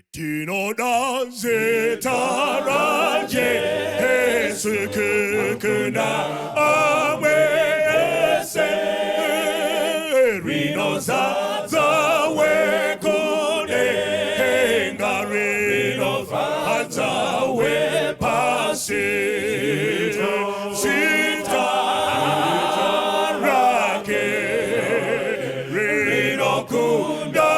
Tinoda zetaraje esukuna amwese rinoza zawe kone engari zawe pasi sita rake rinokunda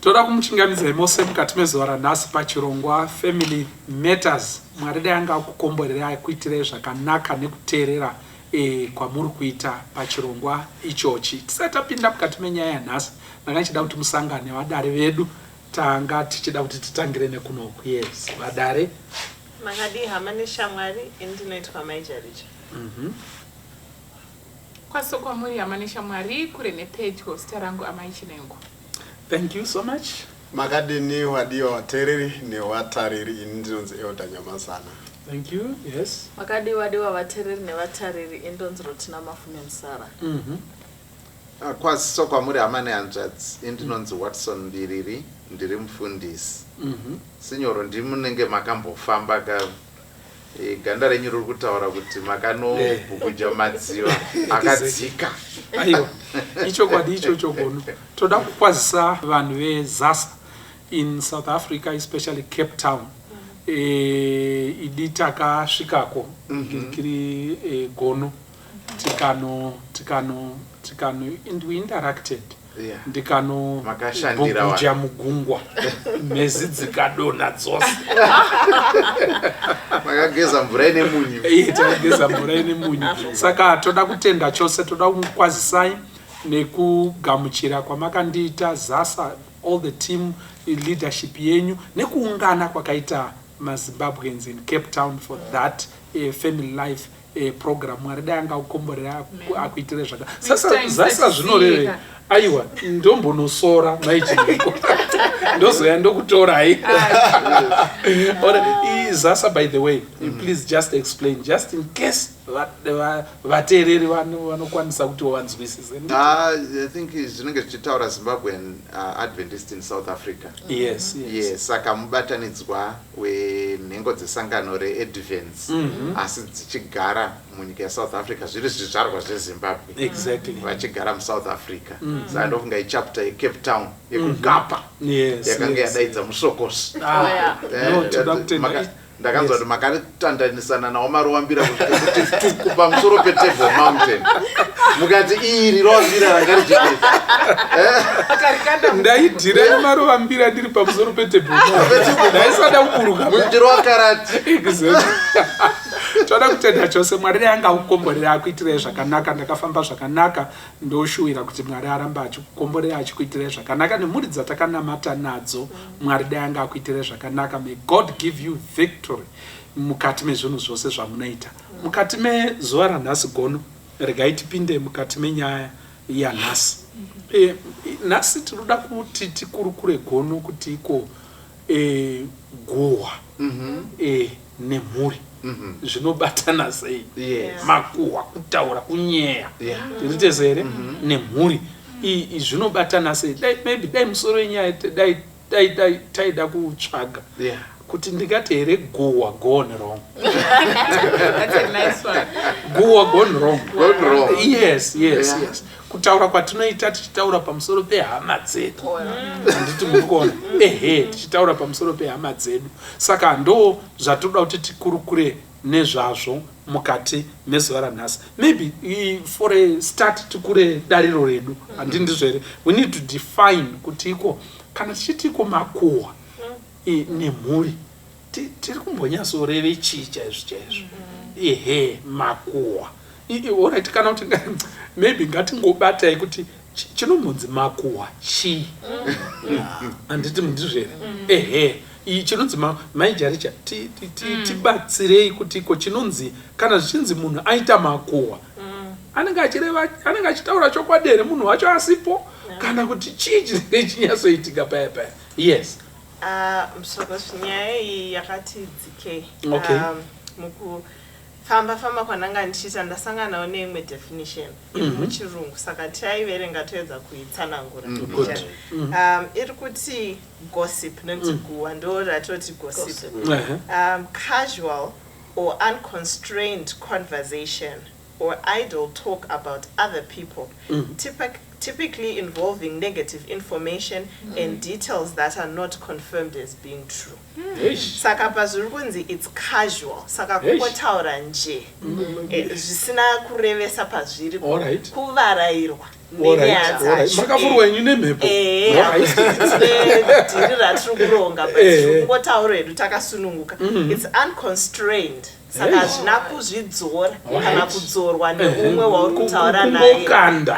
Toda kumuchingamidza mose mukati mezuva ranhasi pachirongwa Family Matters. Mwari dai anga akukomborerai kuitirai zvakanaka nekuteerera kwamuri kuita pachirongwa ichochi. Tisati tapinda mukati menyaya yanhasi, ndanga ndichida kuti musangane vadare vedu. Tanga tichida kuti titangire nekunoku. Yes, vadare. Makadi hamane shamwari ndinoitwa Maijaricha. Kwasoko muri hamane shamwari kure nepedyo zita rangu Amai Chinengo. Thank you so much. Makadi ni wadio watereri ni watariri ndinonzi Elder Nyamasana. Thank you. Yes. Makadiwa vateereri nevatariri indonzuro tina Mafume Musara. Kwasi kwamuri hama nehanzvadzi indinonzi Watson Mbiriri ndiri mufundisi. Sinyoro ndimunenge makambofamba ganda renyu riri kutaura kuti makanobhukuja madziva akadzika. Aiwa, ichokwadi ichocho gono. Toda kukwazisa vanhu veZASA in South Africa, especially Cape Town. Idi takasvikako kiri gono tikano and we interacted. Ndikano bhukuja mugungwa mhezi dzikadonha dzose. Makageza mvura ine munyu. Takageza mvura ine munyu. Saka toda kutenda chose, toda kukwazisai nekugamuchira kwamakandiita ZASA, all the team leadership yenyu, nekuungana kwakaita maZimbabweans in Cape Town for that family life program. Mwari dai angaukomborera akuitire zvaka. Sasa ZASA zvinoreve aiwa ndombonosora maichiniko ndozoya ndokutorai. ZASA, by the way, please just explain, just in case vateereri vanokwanisa kuti vanzwisise. I think zvinenge zvichitaura Zimbabwean Adventist in South Africa. Yes. Saka mubatanidzwa wenhengo dzesangano reAdvents asi dzichigara munyika yeSouth Africa, zviri zvizvarwa zveZimbabwe. Exactly. Vachigara muSouth Africa. Saka ndofunga ichapter yeCape Town yekugapa yakanga yadaidza musokosi. Ndakanzwa kuti makaritandanisana nawo maruwambira kuti pamusoro peTable Mountain mukati iri rovambira ranga richipedza. Ndaidhira nemaruwambira ndiri pamusoro peTable Mountain. Ndaisada kuburuka mundiro wakarati. Toda kutenda chose Mwari anga kukomborera akuitire zvakanaka. Ndakafamba zvakanaka ndoshuwira kuti Mwari aramba achikukomborera achikuitire zvakanaka nemhuri dzatakanamata nadzo. Mwari anga akuitire zvakanaka. May God give you victory mukati mezvinhu zvose zvamunoita. Mukati mezuva ranhasi gono, regai tipinde mukati menyaya yanhasi. Nhasi tinoda kuti tikurukure gono kuti iko guhwa nemhuri zvinobatana sei. Makuhwa, kutaura, kunyeya tiritezere nemhuri zvinobatana sei. Maybe dai musoro yenyaya taida kutsvaga kuti ndingati here guhwa gone wrong. That's a nice one. Guhwa gone wrong. Yes. Kutaura kwatinoita tichitaura pamusoro pehama dzedu. Handiti mukona. Tichitaura pamusoro pehama dzedu. Saka ndo zvatoda kuti tikurukure nezvazvo mukati mezuva ranhasi. Maybe for a start tikure dariro redu. Handindizvere. We need to define kuti iko kana tichitiko makuhwa nemhuri tiri kumbonyatsoreve chii chaizvo. Makuhwa. Alright, kana kuti maybe ngatingobatai kuti chinombonzi makuhwa chii. Handiti mundizvere. Chinonzi maijaricha tibatsirei kuti iko chinonzi kana zvichinzi munhu aita makuhwa anenge achitaura chokwadi here munhu wacho asipo kana kuti chii chinenge chinyatsoitika paya. Yes. Musokosi nyaya iyi yakati dzikei. Okay. Mukufamba kwananga ndichiita ndasanganawo neimwe definition muchirungu, saka taiverenga toedza kuitsanangura. Iri kuti gossip nonzi guhwa ndo ratoti gossip. Casual or unconstrained conversation or idle talk about other people, typically involving negative information and details that are not confirmed as being true. Saka pazviri kunzi it's casual, saka kungotaura nje zvisina kurevesa pazviri, kuvarairwa nenyaya dzacho. Makavurwa inyu nemhepo. Dhiri ratiri kuronga kungotaura hedu takasununguka. It's unconstrained, saka hazvina kuzvidzora kana kudzorwa neumwe wauri kutaura naye.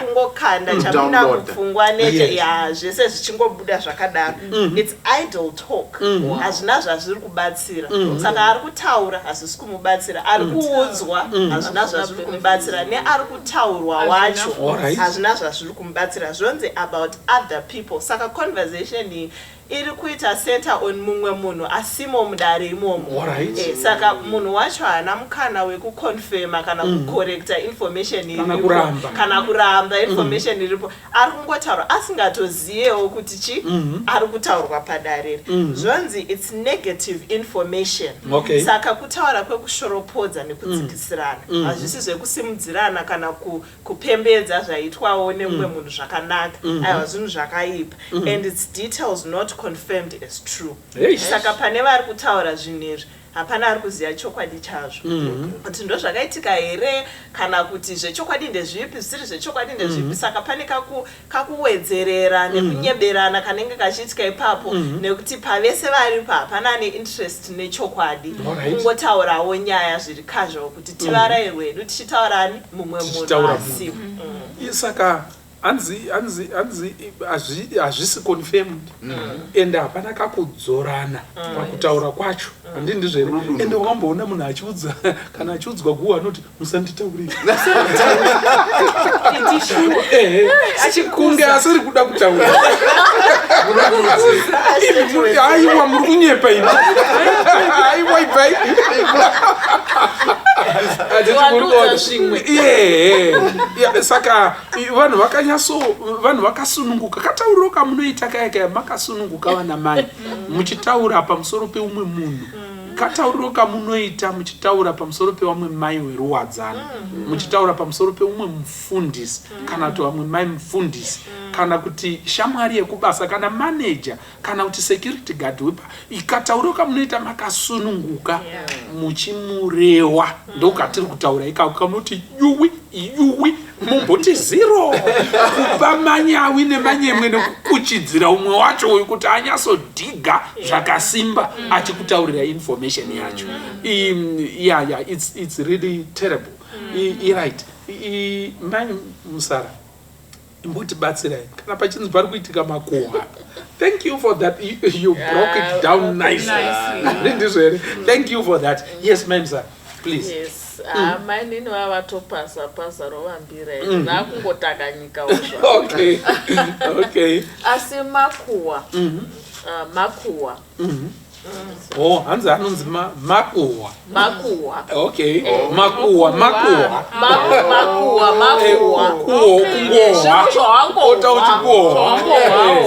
Kungokanda chapinda mupfungwa zvese zvichingobuda zvakadaro. It's idle talk, hazvina zvazviri kubatsira. Saka ari kutaura hazvisi kumubatsira, ari kuudzwa hazvina zvazviri kumubatsira, neari kutaurwa wacho hazvina zvazviri kumubatsira. Zvonzi about other people. Saka conversation iri kuita center on mumwe munhu asimo mudare imomo. Alright. Saka munhu wacho haana mukana wekuconfirma kana kucorrecta information iripo kana kuramba information iripo. Ari kungotaura asingatoziyewo kuti chi ari kutaurwa padare. Zvonzi it's negative information. Saka kutaura kwekushoropodzwa nekudzikisirana. Hazvisi zvekusimudzirana kana kupembedza zvaitwawo nemumwe munhu zvakanaka. Aiwa zvinhu zvakaipa. And its details not confirmed as true. Saka pane vari kutaura zvinhu izvi hapana ari kuziva chokwadi chazvo. Kuti ndo zvakaitika here kana kuti zvechokwadi ndezvipi zvisiri zvechokwadi ndezvipi. Saka pane kakuwedzerera nekunyeberana kanenge kachiitika ipapo nekuti pavese varipo hapana ane interest nechokwadi. Kungotaurawo nyaya zviri casual kuti tivarayirwe hedu tichitaurani mumwe munhu asipo. Saka hazvisi confirmed and hapana kakudzorana pakutaura kwacho. Handii ndizvere. Ende wakamboona munhu achiudza kana achiudzwa guwa anoti musanditaurira kunge asiri kuda kutaura. Aiwa muri kunyepa ini. Aiwa ipai. Saka vanhu vakasununguka. Katauriro kamunoita kaya makasununguka vana mai muchitaura pamusoro peumwe munhu. Katauriro kamunoita muchitaura pamusoro pevamwe mai weruwadzana. Muchitaura pamusoro peumwe mufundisi kana kuti vamwe mai mufundisi kana kuti shamwari yekubasa kana manager kana kuti security guard wepa. Ikatauriro kamunoita makasununguka muchimurewa. Ndokatiri kutaura ikako kamunoti yuwi mumboti zero kupa manyawi nemanyemwe nekukuchidzira umwe wacho uyu kuti anyasodhiga zvakasimba achikutaurira information yacho. It's really terrible. Right. Mani Musara imbotibatsirai kana pachinzi pari kuitika makuhwa. Thank you for that. You broke it down nicely. Thank you for that. Yes, ma'am, sir. Please. Yes. Maini wavatopasa rovambira nakungotaganyika uzvo. Okay. Asi makuhwa. Makuhwa. Hanzi anonzi makuhwa. Okay. Makuhwa.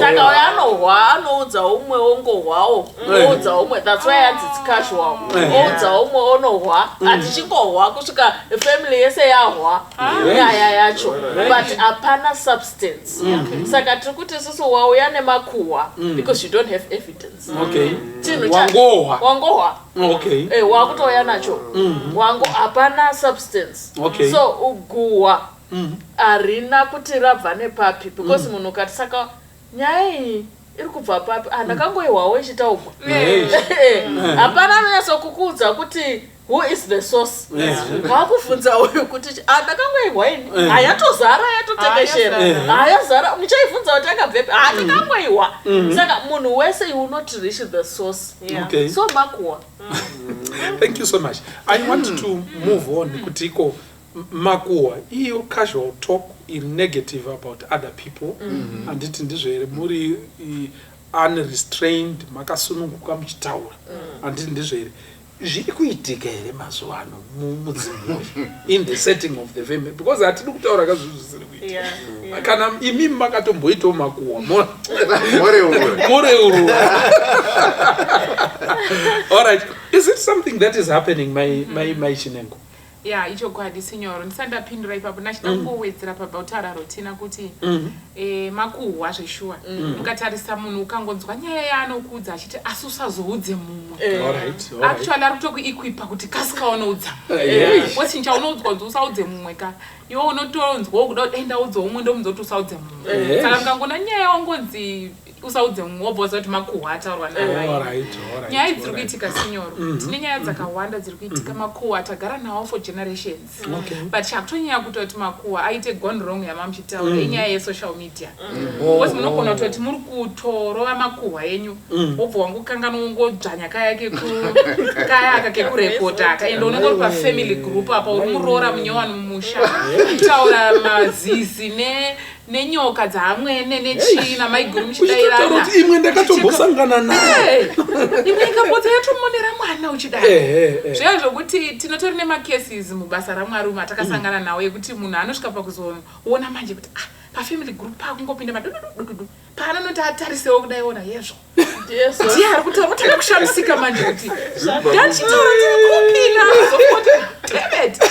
Saka uyo anohwa anoudza umwe ongohwawo. Oudza umwe. That's why it's casual. Oudza umwe onohwa. Atichingohwa kusvika family yese yahwa nyaya yacho. But hapana substance. Saka tiri kuti isusu wauya nemakuhwa because you don't have evidence. Okay. Wangohwa. Okay. Wakutoya nacho. Wango hapana substance. Okay. So uguhwa arina kuti rabva nepapi because munhu kati saka nyaya iyi iri kubva papi ndakangoihwawo ichitaugwa. Hapana anonyatso kukuudza kuti who is the source. Wakubvunza uyu kuti ndakangoihwa ini hayatozara yatotekeshera hayazara muchaibvunza kuti akabvepi ndakangoihwa. Saka munhu wese you will not reach the source. Okay. So makuhwa. Thank you so much. I want to move on kuti iko makuhwa iyo casual talk is negative about other people. Anditi ndizvere muri unrestrained makasununguka muchitaura. Anditi ndizvere zviri kuitika here mazuva ano mudzimba in the setting of the family because hatidi kutaura kazvinhu zvisiri kuitika. Kana imi makatomboitawo makuhwa moreuro. All right. Is it something that is happening my Chinengo? Ichokwadi signoro ndisandapindura ipapo nachida kungowedzera pabautara rotina kuti makuhwa zveshuwa. Ukatarisa munhu ukangonzwa nyaya yaanokuudza achiti asi usazoudze mumwe. Actually ari kutokuequipa kuti kasika unoudza. Wechinja unoudzwa kuti usaudze mumwe ka. Iwe unotonzwawo kuda kuti enda udze umwe ndomuzoti usaudze mumwe. Saka mukangona nyaya yawangonzi usaudze mumwe wobvunza kuti makuhwa ataurwa naye. Nyaya dziri kuitika signoro. Tine nyaya dzakawanda dziri kuitika makuhwa tagara nawo for generations. But chakutonyanya kutoti makuhwa aite gone wrong yamamuchitaura inyaya yesocial media. Wose munogona kutoti muri kutorova makuhwa enyu wobva wangokanganwa wongodzvanya kaya kekurekota akaenda unenge uri pafamily group apa uri muroora munyowani mumusha taura mazizi nenyoka dzaamwene nechina maiguru muchidairana kuti imwe ndakatombosangana naye imwe ikambodza yatomonera mwana uchidaro zviya zvokuti tinotori nemacases mubasa raMwari umu atakasangana nawo yekuti munhu anosvika pakuzoona manje kuti pafamily group pakungopinda madudududu paanonoti atarisewo kudaiona yezvo ndiye ari kutaura kutanga kushamisika manje kuti ndachitaura tiri kupina zofoti david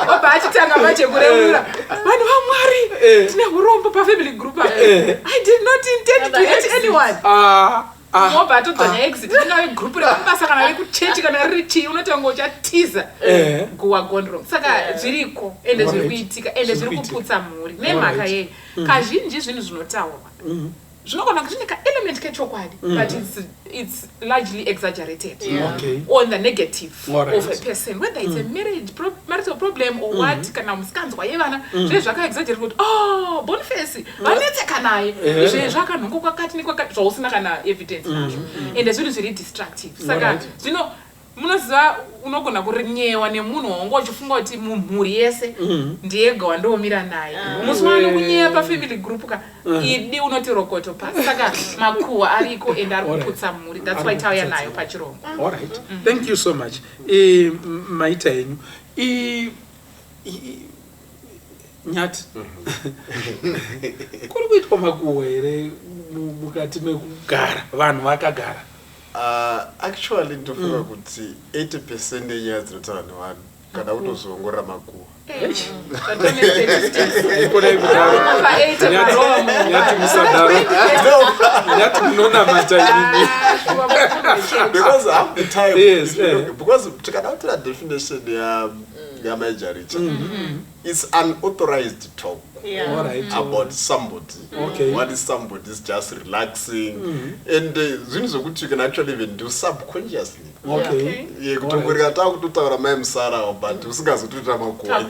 obva achitanga manje kuremura vanhu vaMwari tine urombo pafamily group I did not intend to hurt anyone mobva atodzanya exit tingave group remabasa kana rekuchechi kana riri chii unotanga uchatiza guwa gondro saka zviriko ende zviri kuitika ende zviri kuputsa mhuri nemhaka yei kazhinji zvinhu zvinotaurwa zvinogona kuti zvine kaelement kechokwadi but it's largely exaggerated on the negative of a person, whether it's a marital problem or what kana musikanzwa yevana zve zvakaexaggerate kuti Boniface vanetseka naye izve zvakanhongo kwakati nekwakati zvausina kana evidence nazvo ende zvinhu zviri destructive saka zvino munoziva unogona kurinyewa nemunhu wangu uchifunga kuti mumhuri yese ndiyega wandomira naye musi wanokunyeya pafamily group ka idi unoti rokoto pasi saka makuhwa ariko ende ari kuputsa mhuri. That's why tauya nayo pachirongwa. All right, thank you so much. Maita yenyu Nyati kuri kuitwa makuhwa here mukati mekugara vanhu vakagara? Actually ndofunga kuti 80% yenyaya dzinotaura nevanhu kana kutozongorora makuhwa. Because half the time, because tikada kutora definition yamajority, it's unauthorized talk about somebody. What is somebody is just relaxing, and zvinhu zvokuti you can actually even do subconsciously. Kutongorera takutaura mai musara but usingazotoita makuhwa.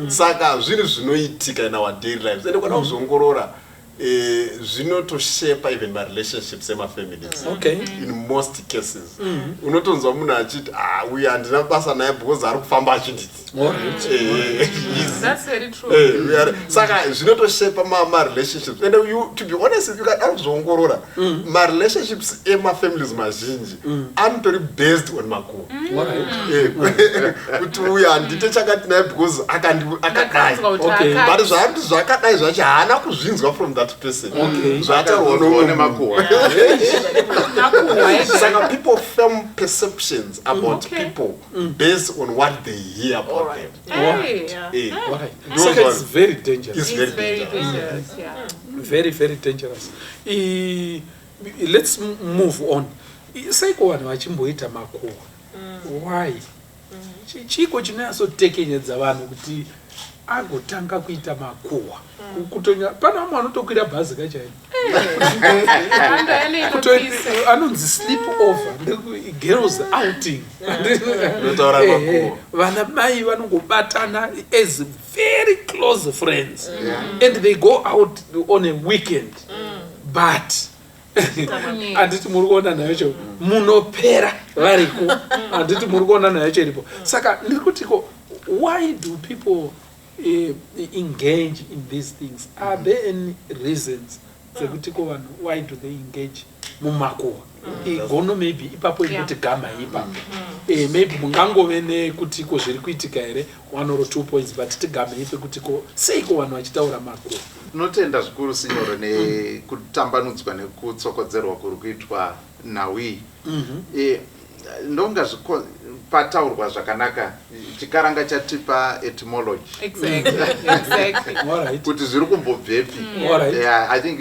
Saka zvinhu zvinoitika in our daily lives ende kana kuzongorora zvinotoshape even my relationships and my families. In most cases unotonzwa munhu achiti uyu handina basa naye because ari kufamba achinditi. That's very true. Saka zvinotoshape my relationships and you, to be honest, you can kuzongorora my relationships and my families mazhinji anotori based on makuhwa. Kuti uyu handite chakati naye because akadai but zvakadai zvacho haana kuzvinzwa from that person. Zvaataone makuhwa. Saka people form perceptions about people based on what they hear about them. So it's very dangerous. It's very dangerous. Very, very dangerous. Let's move on. Saiko vanhu vachimboita makuhwa. Why? Chiko chinyasotekenyedza vanhu kuti agotanga kuita makuhwa. Kutonya pana mwana anotokwira bhazi kachaini. Anonzi sleep over, girls outing. Vana mai vanongobatana as very close friends, and they go out on a weekend. But anditi muri kuona nayo cho munopera variko anditi muri kuona nayo chiripo. Saka ndiri kutiko, why do people engage in these things? Are there any reasons why do they engage mumakuhwa? Igono maybe ipapo inoti gama ipapo maybe mungangove nekutiko zviri kuitika here 1 or 2 points but tigame ipe kutiko seiko vanhu vachitaura makuhwa. Notenda zvikuru sinyoro nekutambanudzwa nekutsokodzerwa kuri kuitwa nawi. Ndonga pataurwa zvakanaka chikaranga chatipa etymology. Exactly. Kuti zviri kumbobvepi. I think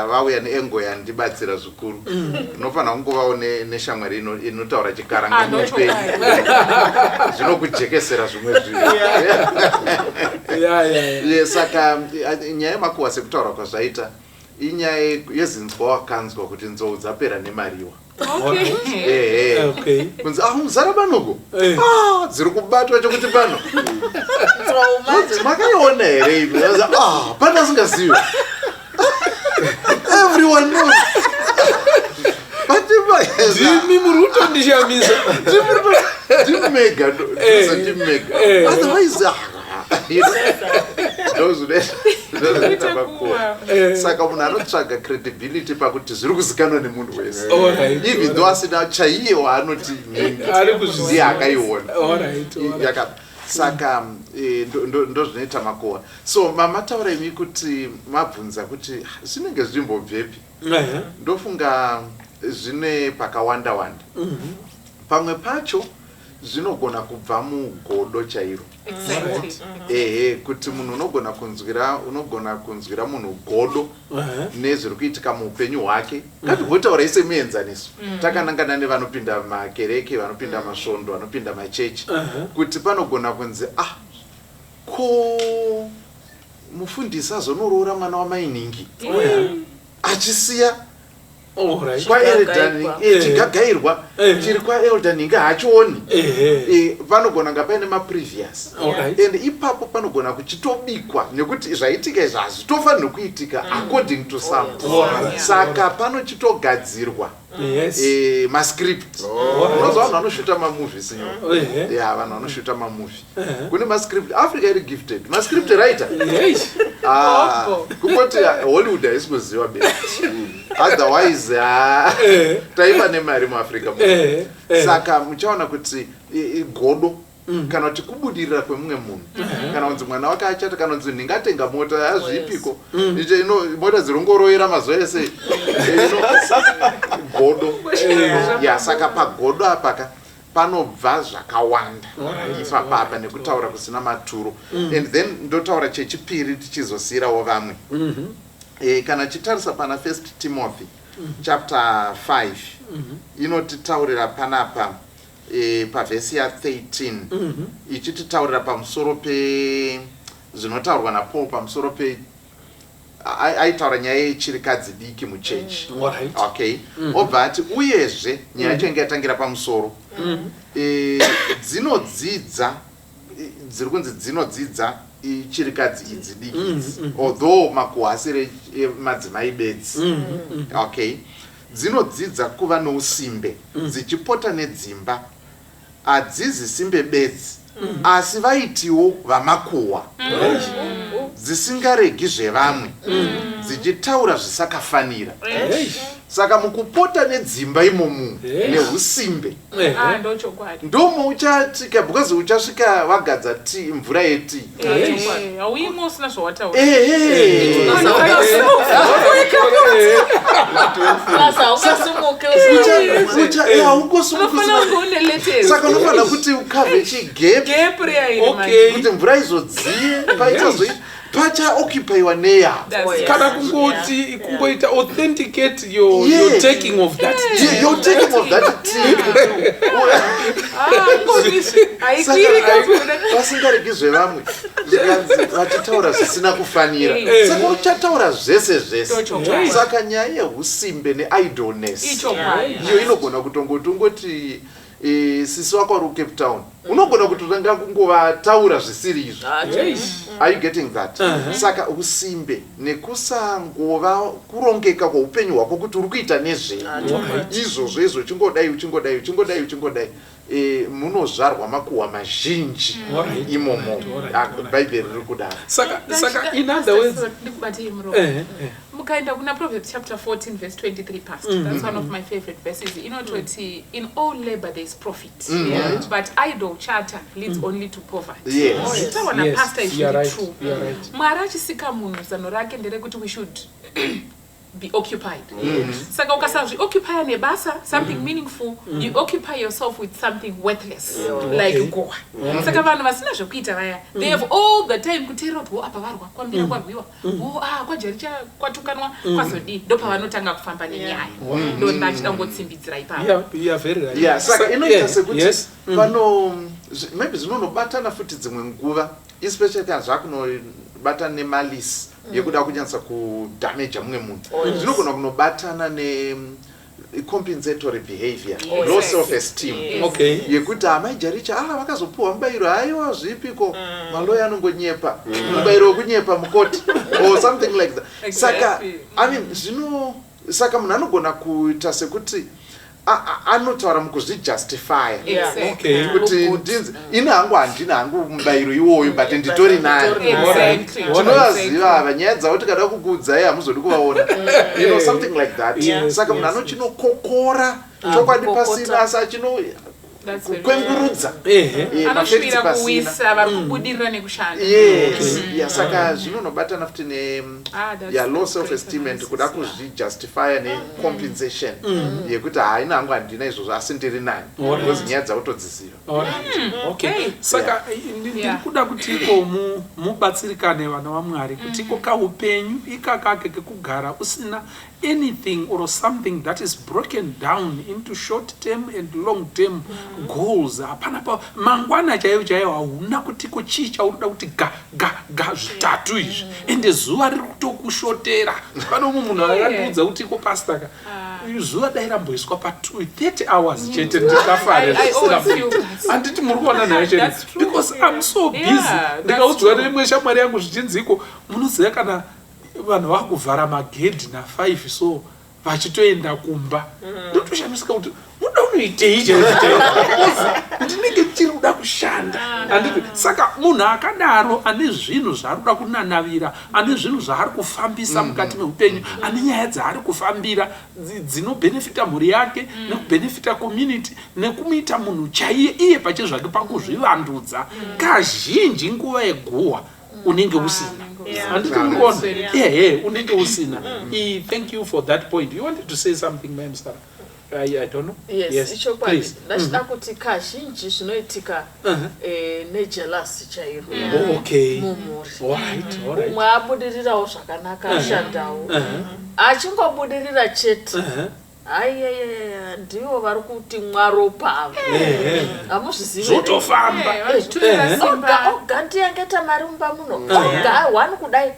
vauya neengo yandibatsira zvikuru. Unofanira kungovawo neshamwari inotaura chikaranga muupenyu. Zvinokujekesera zvimwe zvinhu. Saka nyaya yemakuhwa sekutaura kwazvaita inyaya yezinzwa wakanzwa kuti nzou dzapera nemariwa. Kunzi muzara panoko dziri kubatwa chokuti pano makaiona here pana asingazivi. Everyone knows. Ndimi muri kutondishamisa. Ndimega. Otherwise ndozvinoita makuwa. Saka munhu anotsvaga credibility pakuti zviri kuzikanwa nemunhu wese, even though asina chaiye waanoti ndiye akaiona. Saka ndozvinoita makuwa. So mamataura imi kuti mabvunza kuti zvinenge zvimbobvepi, ndofunga zvine pakawanda wanda. Pamwe pacho zvinogona kubva mugodo chairo. Kuti munhu unogona kunzwira munhu godo nezviri kuitika muupenyu hwake. Ngatigotaurai semuenzaniso. Takanangana nevanopinda makereke, vanopinda masvondo, vanopinda machechi, kuti panogona kunzi ko mufundisi azonoroora mwana wamainingi achisiya kwaeldani chigagairwa chiri kwaeldani inge hachioni. Panogona nga paine maprevious, and ipapo panogona kuchitobikwa nekuti zvaitika izvi hazvitofanirwa kuitika according to some. Saka panochitogadzirwa mascript. Unozva vanhu vanoshuta mamovies, vanhu vanoshuta mamovie. Kune mascript. Africa iri gifted mascript writer. Kungoti Hollywood haisi kuziva be. Otherwise taiva nemari muAfrica. Saka muchaona kuti godo kana kuti kubudirira kwemumwe munhu, kana kunzi mwana wake achata, kana kunzi ndingatenga mota yazvipiko, mota dzirongoroera mazuva ese godo. Saka pagodo apaka panobva zvakawanda ipapapa nekutaura kusina maturo. And then ndotaura chechipiri tichizosiyirawo vamwe. Kana chitarisa pana 1 Timothy chapter 5 inotitaurira panapa pavhesi ya13 ichititaurira pamusoro pe zvinotaurwa naPaul pamusoro pe aitaura nyaya yechirikadzi diki muchechi. Obva ati uyezve nyaya yacho inge yatangira pamusoro dzinodzidza dziri kunzi dzinodzidza chirikadzi idzi diki idzi, although makuhasire madzimai bedzi. Dzinodzidza kuva nousimbe, dzichipota nedzimba, hadzizi simbe bedzi, asi vaitiwo vamakuhwa, dzisingaregi zvevamwe, dzichitaura zvisakafanira. Saka mukupota nedzimba imomo neusimbe ndomo uchatika, because uchasvika vagadza mvura yetii. Saka unofanira kuti ukavhe chigap kuti mvura izodziye paita pachaoccupiwa neya. Kana kungoti kungoita authenticate your taking of that tea. Your taking of that tea. Vasingaregi zvevamwe vachitaura zvisina kufanira. Saka uchataura zvese zvese. Saka nyaya yeusimbe neidleness iyo inogona kutongoti ungoti sisi wako ari Cape Town, unogona kutotanga kungovataura zvisiri izvo. Are you getting that? Saka usimbe nekusangova kurongeka kweupenyu hwako kuti uri kuita nezvei izvozvo chingodai munozvarwa makuhwa mazhinji imomo. Bhaibheri riri kudaro. Saka in other words mukaenda kuna Proverbs chapter 14 verse 23 past, that's one of my favorite verses. Inototi in all labor there is profit, but idle chatter leads only to poverty. Pastor is really true. Mwari achisika munhu zano rake nderekuti we should be occupied. Saka ukasazvioccupy nebasa, something meaningful, you occupy yourself with something worthless, like goa. Saka vanhu vasina zvokuita vaya, they have all the time kuteera kuti apa varwa kwambira kwarwiwa, kwajericha kwatukanwa kwazodi, ndopa vanotanga kufamba nenyaya. Ndo ndachitangotsimbidzira ipapo. Saka inoita sekuti pano maybe zvinonobatana futi dzimwe nguva, especially kana zvakunobatana nemalisi yekuda kunyatsa kudamage mumwe munhu, zvinogona kunobatana compensatory behavior, low self-esteem, yekuti amaijaricha vakazopuhwa mubayiro haiwa zvipiko, maloya anongonyepa mubayiro wekunyepa mukoti or something like that. Saka saka munhu anogona kuita sekuti anotaura mukuzvijustifya Okay. kuti ini hangu handina hangu mubayiro iwoyo but nditori nani. Tinovaziva vanyaya dzavo tikada kukuudzai hamuzodi kuvaona, something like that. Saka munhu anochinokokora chokwadi pasina asi achino kwengurudza anosvira kuwisa vari kubudirira nekushanda. Saka zvinonobatana futi low self esteem and kuda kuzvijustifya necompensation yekuti haina hangu handina izvozvo asi ndiri nani because nyaya dzautodziziva. Saka ndiri kuda kuti iko mubatsirikane vana vaMwari kuti iko kaupenyu ikakake kekugara usina anything or something that is broken down into short term and long term goals. Hapana pa mangwana chaiyo hauna kuti chii chaunoda kuti ga zvitatu izvi ende zuva riri kutokushotera. Pane umwe munhu akatiudza kuti iko pastaka zuva dai ramboiswa pa 30 hours chete ndikafara. Handiti muri kuona nayo chete because I'm so busy. Ndikaudzwa neimwe shamwari yangu zvichinziko munoziva kana vanhu vakuvhara magedhi na5 so vachitoenda kumba ndotoshamisika kuti muda unoitei ndinenge chiri kuda kushanda. Saka munhu akadaro ane zvinhu zvaari kuda kunanavira, ane zvinhu zvaari kufambisa mukati meupenyu, ane nyaya dzaari kufambira dzinobhenefita mhuri yake nekubhenefita community nekumuita munhu chaiye iye pache zvake pakuzvivandudza, kazhinji nguva yeguhwa unenge usina. Handiti mukuona? Unenge usina. Thank you for that point. You wanted to say something, ma'am, Sarah? I don't know. Yes, chokwadi. Ndachida kuti kazhinji zvinoitika nejealousy chaiyo. Mumhuri. Alright. Umwe abudirirawo zvakanaka ashandawo. Achingobudirira chete. Ndivo vari kuti mwaropa hamuzvizivi zvotofamba oga ndiyangeta mari mumba muno oga wani kudai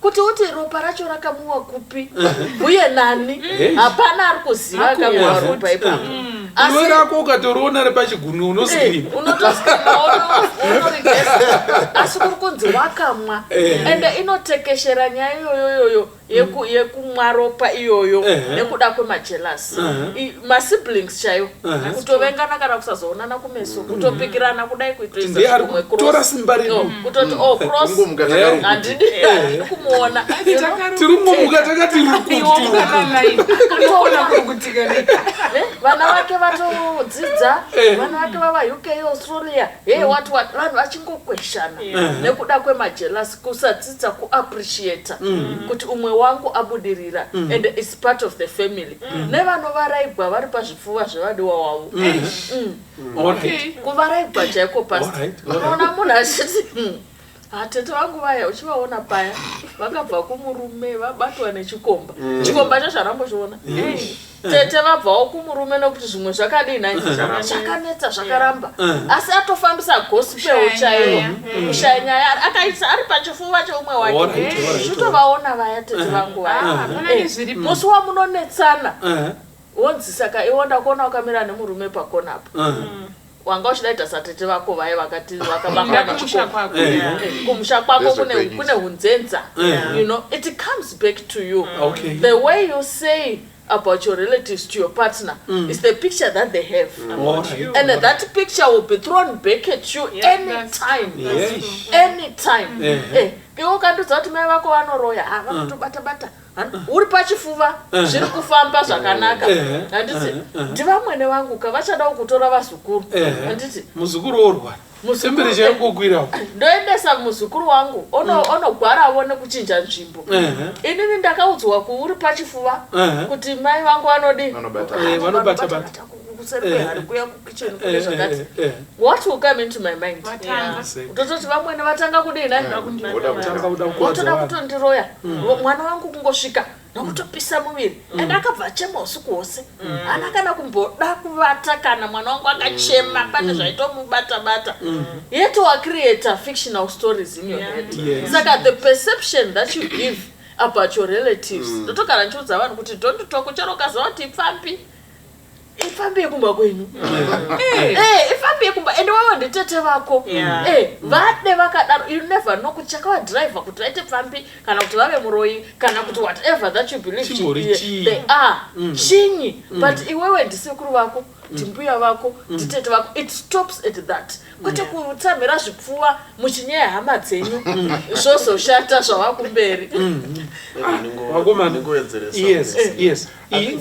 kuti uti ropa racho rakamuwa kupi uye nani hapana ari kuziva akamuwa ropa ipapo. Iwe rako ukatoriona repachigunu unoskirima unorigesa asi kuri kunzi wakamwa ende inotekeshera nyaya iyoyoyo yekumwa ropa iyoyo nekuda kwemajelasi masiblings chayo kutovengana kana kusazoonana kumeso kutopikirana kudai kuitotora simba rino kutoti cross handidi kumuona tirimumuka takati vana vake vatodzidza vana vake vava UK Australia vanhu vachingokweshana nekuda kwemajelasi kusadzidza kuappreciata kuti umwe wangu abudirira and it's part of the family nevanovaraigwa vari pazvipfuva zvevadiwa wavo kuvaraigwa chaiko pasta unoona munhu achiti tete vangu vaya uchivaona paya vakabva kumurume vabatwa nechikomba chikomba chacho harambochiona tete vabvawo kumurume nokuti zvimwe zvakadini zvakanetsa zvakaramba asi atofambisa gospel chaiyo kushaya nyaya akaisa ari pachifuva cheumwe wake zvitovaona vaya tete vangu vaya musi wamunonetsana wonzi saka iwonda kuona wakamira nemurume pakonapo wanga uchidaita satete vako vaye vakati kumusha kwako kune hunzenza it comes back to you. The way you say about your relatives to your partner is the picture that they have and that picture will be thrown back at you anytime. Iwo kandudza kuti mai vako vanoroya vanotobata uri pachifuva zviri kufamba zvakanaka handiti ndivamwene vangu kavachadawo kutora vazukuru handiti muzukuru orwara semberi chaingokwirawo ndoendesa muzukuru wangu onogwarawo nekuchinja nzvimbo inini ndakaudzwa kuuri pachifuva kuti mai vangu vanodi vanobata kuserikehari kuya kukicheni kune zvakati what will come into my mind utototi vamwene vatanga kudina votoda kutondiroya mwana wangu kungosvika nokutopisa muviri ende akabva achema usiku hwose hana kana kumboda kuvata kana mwana wangu akachema pane zvaitomubata yet wacreate fictional stories in your head. Saka the perception that you give about your relatives ndotogara nchiudza vanhu kuti don't talk chero kaza wati pfambi ifambe kumba kwenyu ifambe kumba ende wawe nditete vako vade vakadaro you never know kuti chakawa driver kuti vaite pfambi kana kuti vave muroi kana kuti whatever that you believe they are chinyi but iwewe ndisekuru vako ndimbuya vako nditete vako it stops at that kwete kutsamira zvipfuwa muchinyaya hama dzenyu zvozoshata zvavakumberi. Yes.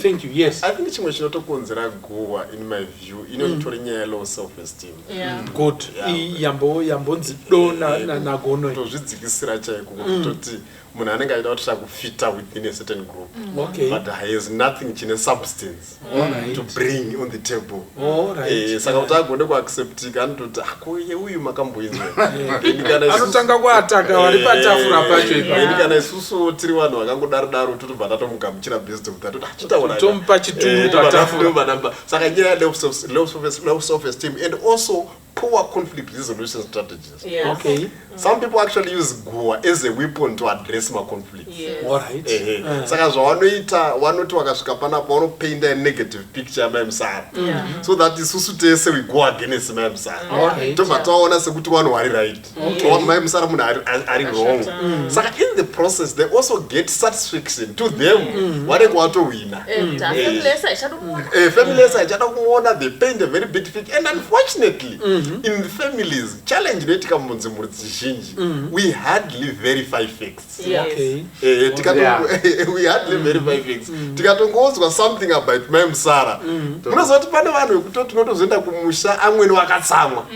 Thank you. Yes. I think chimwe chinotokonzera guwa in my view inotori nyaya low self esteem. Good. Yambonzi do na gono. Tozvidzikisira chaiko kutoti munhu anenge aida kuti sakufita within a certain group. Okay. But there is nothing chine substance to bring on the table. Saka kuti agone kuacceptika anototi akoye uyu makamboinzwa. Anotanga kuataka vari patafura pacho ipapo. Kana isusu tiri vanhu vakangodaro totobva tatomugamuchira based on that. Tompa chituru patafura. Saka nyaya low self esteem and also poor conflict resolution strategies. Yes. Okay. Some people actually use guwa as a weapon to address my conflict. Yes. All right. Saka zvavanoita vanoti vakasvika panapa vanopainta a negative picture yamaimsara so that isusu tese we go against maimsara tobva taona sekuti vanhu vari right maimsara munhu ari wrong. Saka in the process they also get satisfaction to them vanenge vatowina. Family lesa ichada kumuona they paint a very big picture and unfortunately in the families challenge netika munzi muri zhinji we hardly verify facts. Okay. We hardly verify facts. Tikatongouzwa something about maimsara munozoti pane vanhu vekutoti unotozoenda kumusha amweni vakatsamwa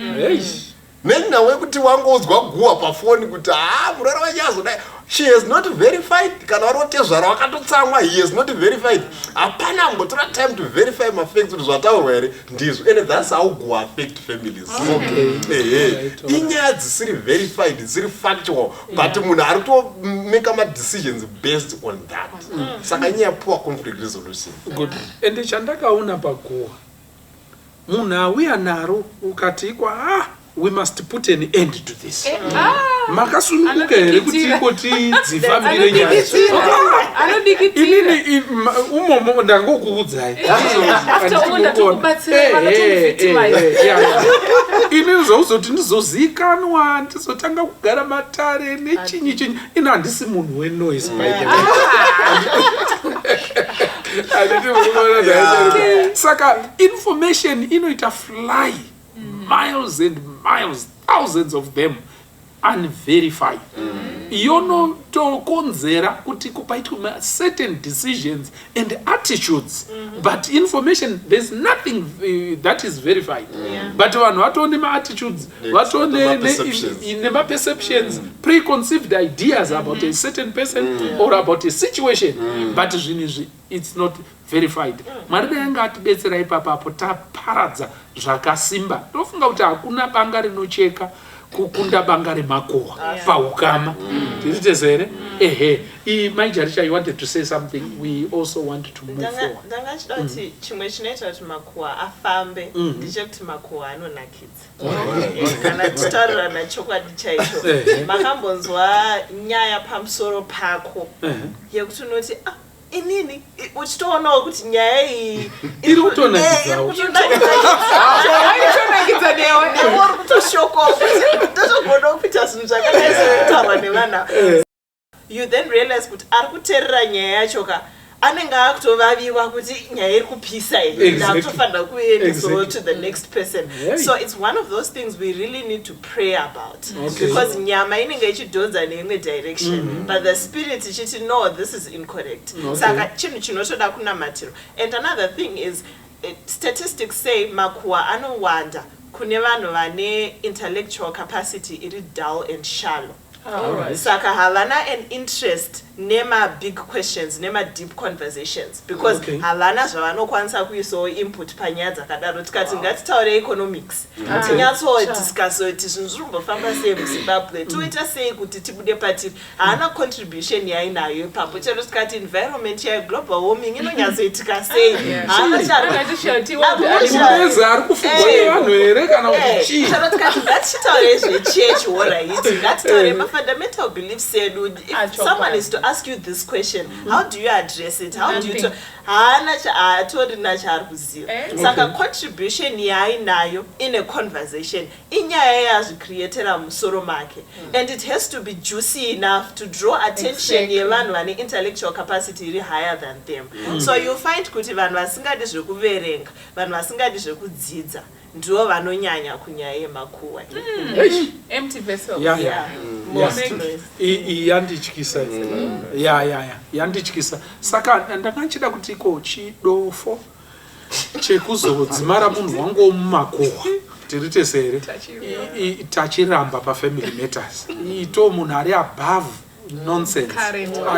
nena wekuti wangouzwa guwa pafoni kuti murara wanyazodai she has not verified kana varotezvara wakatotsamwa he has not verified hapana ambotora time to verify mafacts kuti zvataurwa here ndizvo and that's how guwa affect families. Inyaya dzisiri verified dzisiri factual but munhu ari kutomake madecisions based on that. Saka nyaya poor conflict resolution. Good. Ende chandakaona paguwa munhu auya naro ukati we must put an end to this. Makasununguka here kuti dzifambire nyaya. Inini umomo ndangokuudzai. Inini zvozoti ndizozikanwa ndizotanga kugara matare nechinyi ina handisi munhu wenoise by the way. Saka information inoita fly miles and miles, thousands of them unverified. Yonotokonzera kuti kupaitwe certain decisions and attitudes but information there's nothing that is verified. But vanhu vatone ma-attitudes vatone nema-perceptions preconceived ideas about a certain person or about a situation but zvinhu it's not verified. Mwari danga atidetsera ipapo taparadza zvakasimba tofunga kuti hakuna banga rinocheka kukunda banga remakohwa paukama. Tiritezere Maijaricha, you wanted to say something. We also want to move forward. Ndanga chida kuti chimwe chinoita kuti makuhwa afambe ndechekuti makuhwa anonakidza. Kana titaurira chokwadi chaicho makambonzwa nyaya pamusoro pako yekuti unoti inini uchitoonawo kuti nyaya iyi iri kutonakidzawo uri kutoshokawo kuti ndotogona kuita zvinhu zvakadai sezvinotaurwa nevana. You then realize kuti ari kuteerera nyaya yacho anenge akutovaviwa kuti nyaya iri kupisa here ndakutofanira kuendesawo to the next person. So it's one of those things we really need to pray about because nyama inenge ichidhonza neimwe direction but the spirit ichiti no, this is incorrect. Saka chinhu chinotoda kunamatiro. And another thing is statistics say makuhwa anowanda kune vanhu vane intellectual capacity iri dull and shallow. Saka havana an interest nema big questions nema deep conversations because havana zvavanokwanisa kuisawo input panyaya dzakadaro. Tikati ngatitaure economics tinyatsodiscuss kuti zvinhu zviri kumbofamba sei muZimbabwe toita sei kuti tibude patiri. Haana contribution yainayo ipapo chero tikati environment ya global warming inonyatsoitika sei ari kufungwa nevanhu here kana kuti chii. Chero tikati ngatitaure zvechechi alright ngatitaure fundamental belief said, if someone is to ask you this question, how do you address it? How do you Saka contribution yainayo in a conversation inyaya yazvicreatera musoro make, and it has to be juicy enough to draw attention yevanhu vane intellectual capacity iri higher than them. So you find kuti vanhu vasingadi zvekuverenga, vanhu vasingadi zvekudzidza ndivo vanonyanya kunyaya yemakuwa. Empty vessel. Yandityisa. Yandityisa. Saka ndakachida kuti ko chidofo chekuzodzimara munhu wangu mumakuwa tirite sere tachiramba pafamily matters. Ito munhu ari above nonsense.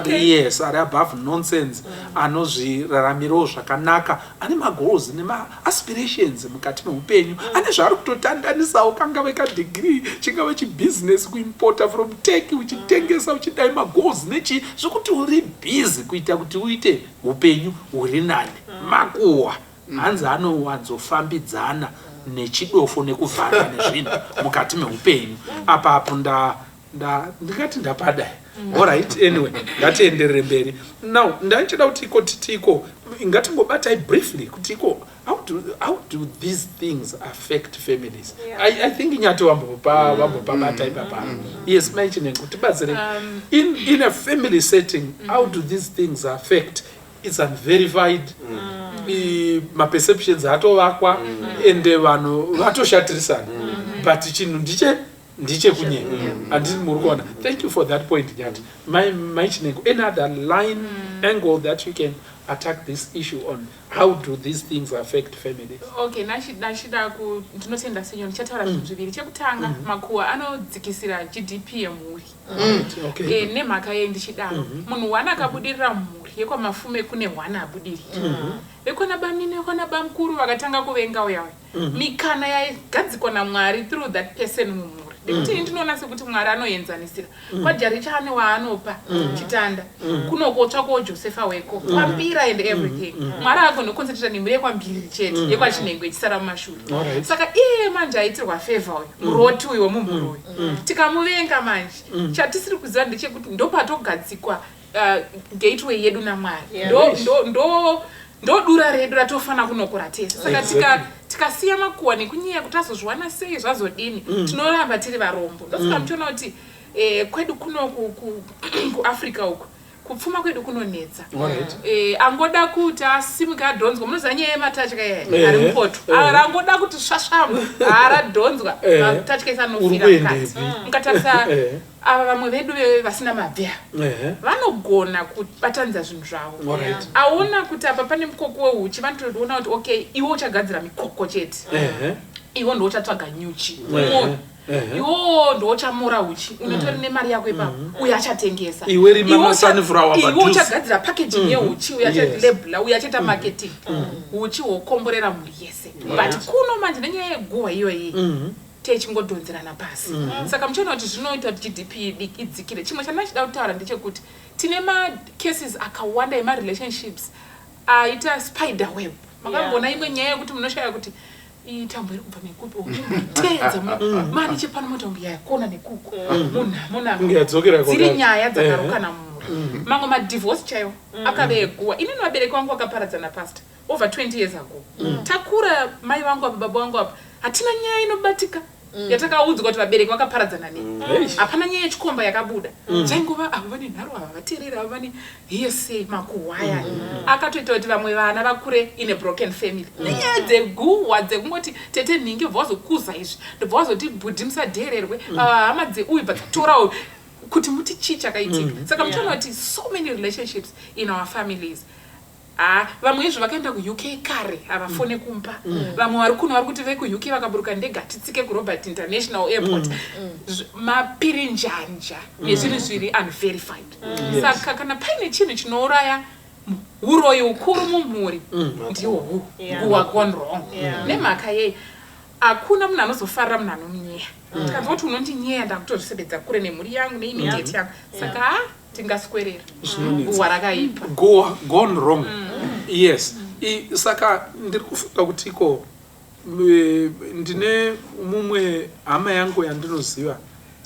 Yes, ari above nonsense. Anozviraramiro zvakanaka, ane magoals nema-aspirations mukati meupenyu, ane zvaari kutotandanisawo, kangave kadegree, chingave chibusiness, kuimporta from Turkey uchitengesa uchidai magoals nechi, zvokuti uri busy kuita kuti uite upenyu huri nani. Makuwa hanzi anowanzofambidzana nechidofo nekuvhara nezvinhu mukati meupenyu. Apapo ndingati ndapadai. Alright, anyway, ngatienderere mberi. Now, ndachida kuti tiko ngatingobatai briefly kuti how do these things affect families? I think nyati wambopabatai papa. Yes, mentioning kuti bazere in a family setting, how do these things affect? It's unverified. My perceptions hatovakwa ende vanhu vatoshatirisana. But chinhu ndiche kunye andini muri kuona. Thank you for that point, Nyati. Any other line angle that you can attack this issue on? How do these things affect families? Okay, nashida ndinotenda senyo ndichataura zvinhu zviviri. Chekutanga, makuwa anodzikisira GDP yemhuri. Okay. Nemhaka yendichidaro. Munhu wana akabudirira mhuri yekwamafume kune wana abudirira. Vekona bamnini vekona bamkuru vakatanga kuvenga uyawe. Mikana yaigadzikwa naMwari through that person mumhuri. Ndikuti ndinoona sekuti Mwari anoenzanisira. Kwajari chane waanopa chitanda. Kunokotsva koJosefa weko. Kwambira and everything. Mwari agonoconcentrate nemhuri yekwambiri chete. Yekwachinengwe chisara mumashure. Saka iye manje aitirwa favor uyu. Muroti uyu womumhuri uyu. Tikamuvenga manje. Chatisiri kuziva ndechekuti ndopatogadzikwa gateway yedu naMwari. Ndo dura redu ratofana kunokura tese. Saka tikasiya makuwa nekunyaya kuti azozviwana sei zvazodini, tinoramba tiri varombo. Ndosaka muchiona kuti kwedu kuno kuAfrica uku kupfuma kwedu kunonetsa. Angoda kuti asimuka dhonzwa, munoziva nyaya yematachka ari mupoto, arangoda kuti svasvamu aradhonzwa matachka isanofira mukati. Mukatarisa ava vamwe vedu vasina mabvea vanogona kubatanidza zvinhu zvavo. Aona kuti apa pane mukoko weuchi, vanotoona kuti okay, iwe uchagadzira mikoko chete, iwe ndo uchatsvaga nyuchi, iwo ndo uchamura uchi, unotori nemari yako ipapo, uye achatengesa. Iwe uchagadzira packaging yeuchi, uye achalabela, uye achaita marketing. Uchi hwokomborera mhuri yese. But kuno manje nenyaya yeguhwa iyoyi techingodhonzerana pasi. Saka muchiona kuti zvinoita kuti GDP idzikire. Chimwe chandachida kutaura ndechekuti tine macases akawanda emarelationships aita spider web. Makambona imwe nyaya yekuti munoshaya kuti itambo iri kubva nekupi tedza mari chepano motombo yakona nekuko dziri nyaya dzakarukana mumhuri. Mamwe madivorce chaiwo akaveguwa. Inini vabereki vangu vakaparadzana past over 20 years ago. Takura mai vangu apa baba vangu apa hatina nyaya inobatika yatakaudzwa kuti vabereki vakaparadzana nei. Hapana nyaya yechikomba yakabuda. Dzaingova avo vane nharo ava vateerera ava vane yese makuhwaya. Akatoita kuti vamwe vana vakure in a broken family. Nenyaya dzeguhwa dzekungoti tete nhingi bva wazokuza izvi, ndobva wazoti bhudhi musadheererwe, hama dzeuyu bva dzatorawo kuti muti chii chakaitika. Saka muchiona kuti so many relationships in our families. Vamwe izvo vakaenda kuUK kare havafone kumpa. Vamwe vari kuno vari kuti vekuUK vakaburuka ndege hatitsike kuRobert International Airport. Mapirinjanja nezvinhu zviri unverified. Saka kana paine chinhu chinouraya uroyi ukuru mumhuri ndihwo guhwa gone wrong. Nemhaka yei hakuna munhu anozofarira munhu anomunyaya. Tikanzwa kuti unoti nyaya ndakutozvisebedza kure nemhuri yangu neimmediate yangu. Saka tingaswerera guhwa rakaipa. Guhwa gone wrong. Yes. Saka ndiri kufunga kuti ndine mumwe hama yangu yandinoziva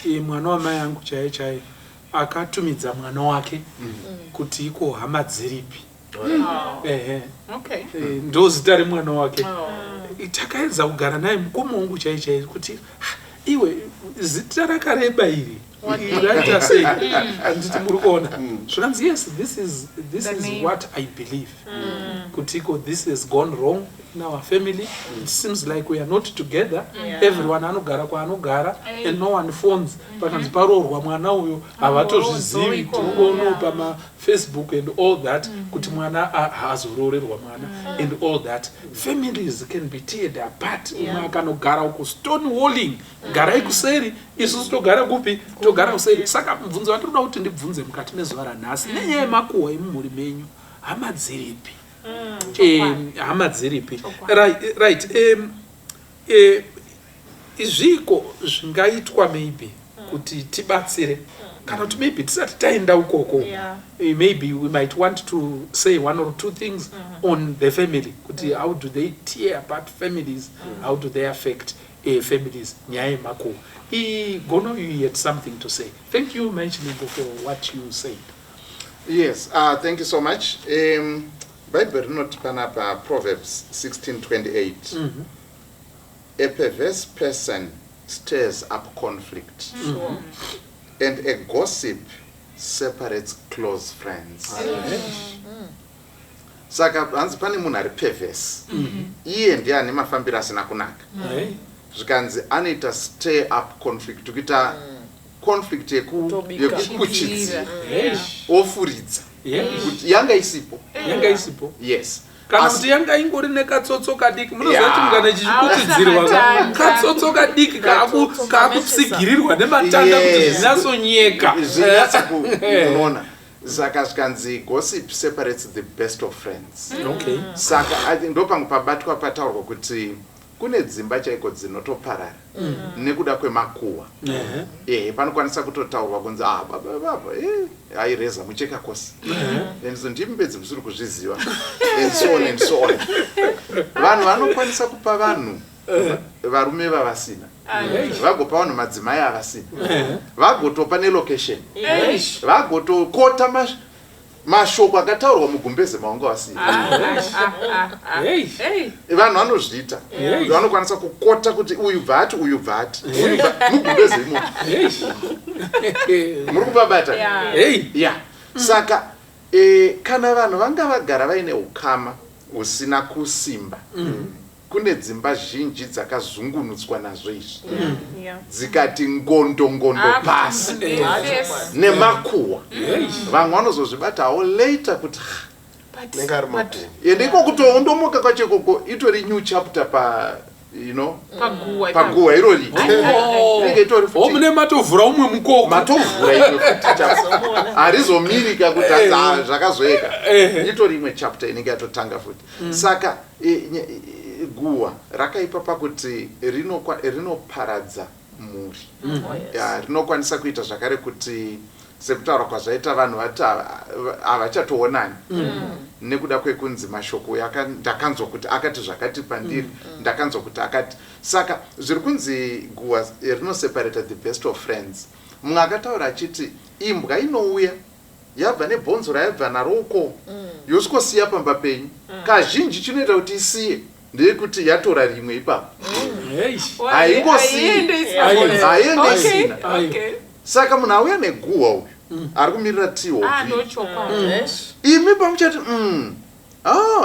mwana wamai angu chaiye akatumidza mwana wake kuti iko hama dziripi. Ndo zita remwana wake. Takaedza kugara naye mukoma wangu chaiye kuti iwe zita rakareba iri raita sei, anditi muri kuona zvakanzi yes, this is what I believe, kuti this has gone wrong in our family. It seems like we are not together. Everyone anogara kwaanogara and no one phones. Pakanzi parorwa mwana uyo havatozvizivi, tikuona pamafacebook and all that kuti mwana hazororerwa mwana and all that. Families can be teared apart. Umwe akanogara uko stonewalling, garai kuseri, isusu togara kupi, togara kuseri. Saka mubvunzo wandinoda kuti ndibvunze mukati mezuva ranhasi, nenyaya yemakuhwa emumhuri menyu, hama dziripi? Hama dziripi? Right. Izviko zvingaitwa maybe kuti tibatsire kana kuti maybe tisati taenda ukoko. Maybe we might want to say one or two things on the family, kuti how do they tear apart families, how do they affect families, nyaya yemakuhwa. Gono, you had something to say. Thank you, Maichinengo, for what you said. Yes, thank you so much. Bible rinotipa napa Proverbs 16:28. A perverse person stirs up conflict, and a gossip separates close friends. Saka hanzi pane munhu ari perverse, iye ndiye ane mafambiro asina kunaka. Zvikanzi anoita stir up conflict, kuita conflict yekukuchidza, ofuridza kuti yanga isipo. Yes. Kana kuti yanga ingori nekatsotso kadiki, munoziva kuti mungana chichikutudzirwa katsotso kadiki kakutsigiririrwa nematanda kuti zvinasonyeka. Unoona, saka zvikanzi gossip separates the best of friends. Saka ndo pangu pabatwa pataurwa kuti kune dzimba chaiko dzinotoparara nekuda kwemakuhwa. Panokwanisa kutotaurwa kunzi baba aireza mucheka kosi, ndimi bedzi musiri kuzviziva, and so on. Vanhu vanokwanisa kupa vanhu varume vavasina, vagopa vanhu madzimai avasina, vagotopa nelocation, vagotokota mashoko akataurwa mugumbeze maunga wasina. Vanhu vanozviita, vanokwanisa kukota kuti uyu bvati mugumbeze imo. Muri kupabata? Saka kana vanhu vanga vagara vaine ukama usina kusimba, kune dzimba zhinji dzakazungunutswa nazvo izvi, dzikati ngondo pasi nemakuhwa. Vamwe vanozozvibatawo later kuti ndiko kutoondomoka kwacho ikoko itori new chapter paguhwa irori mune matovhura umwe mukoko, matovhura imwe futi harizomirika kuti zvakazoeka, itori imwe chapter inenge yatotanga futi. Saka guhwa rakaipa pakuti rinoparadza mhuri, rinokwanisa kuita zvakare kuti sekutaura kwazvaita vanhu vati havachatoonani nekuda kwekunzi mashoko ndakanzwa kuti akati zvakati pandiri, ndakanzwa kuti akati. Saka zviri kunzi guhwa rinoseparate the best of friends. Mumwe akataura achiti imbwa inouya yabva nebhonzo rayabva naro uko yosvikosiya pamba penyu, kazhinji chinoita kuti isiye ndeyekuti yatora rimwe ipapo, haingosina. Saka munhu auya neguhwa uyu ari kumirira tiho, imi pamuchati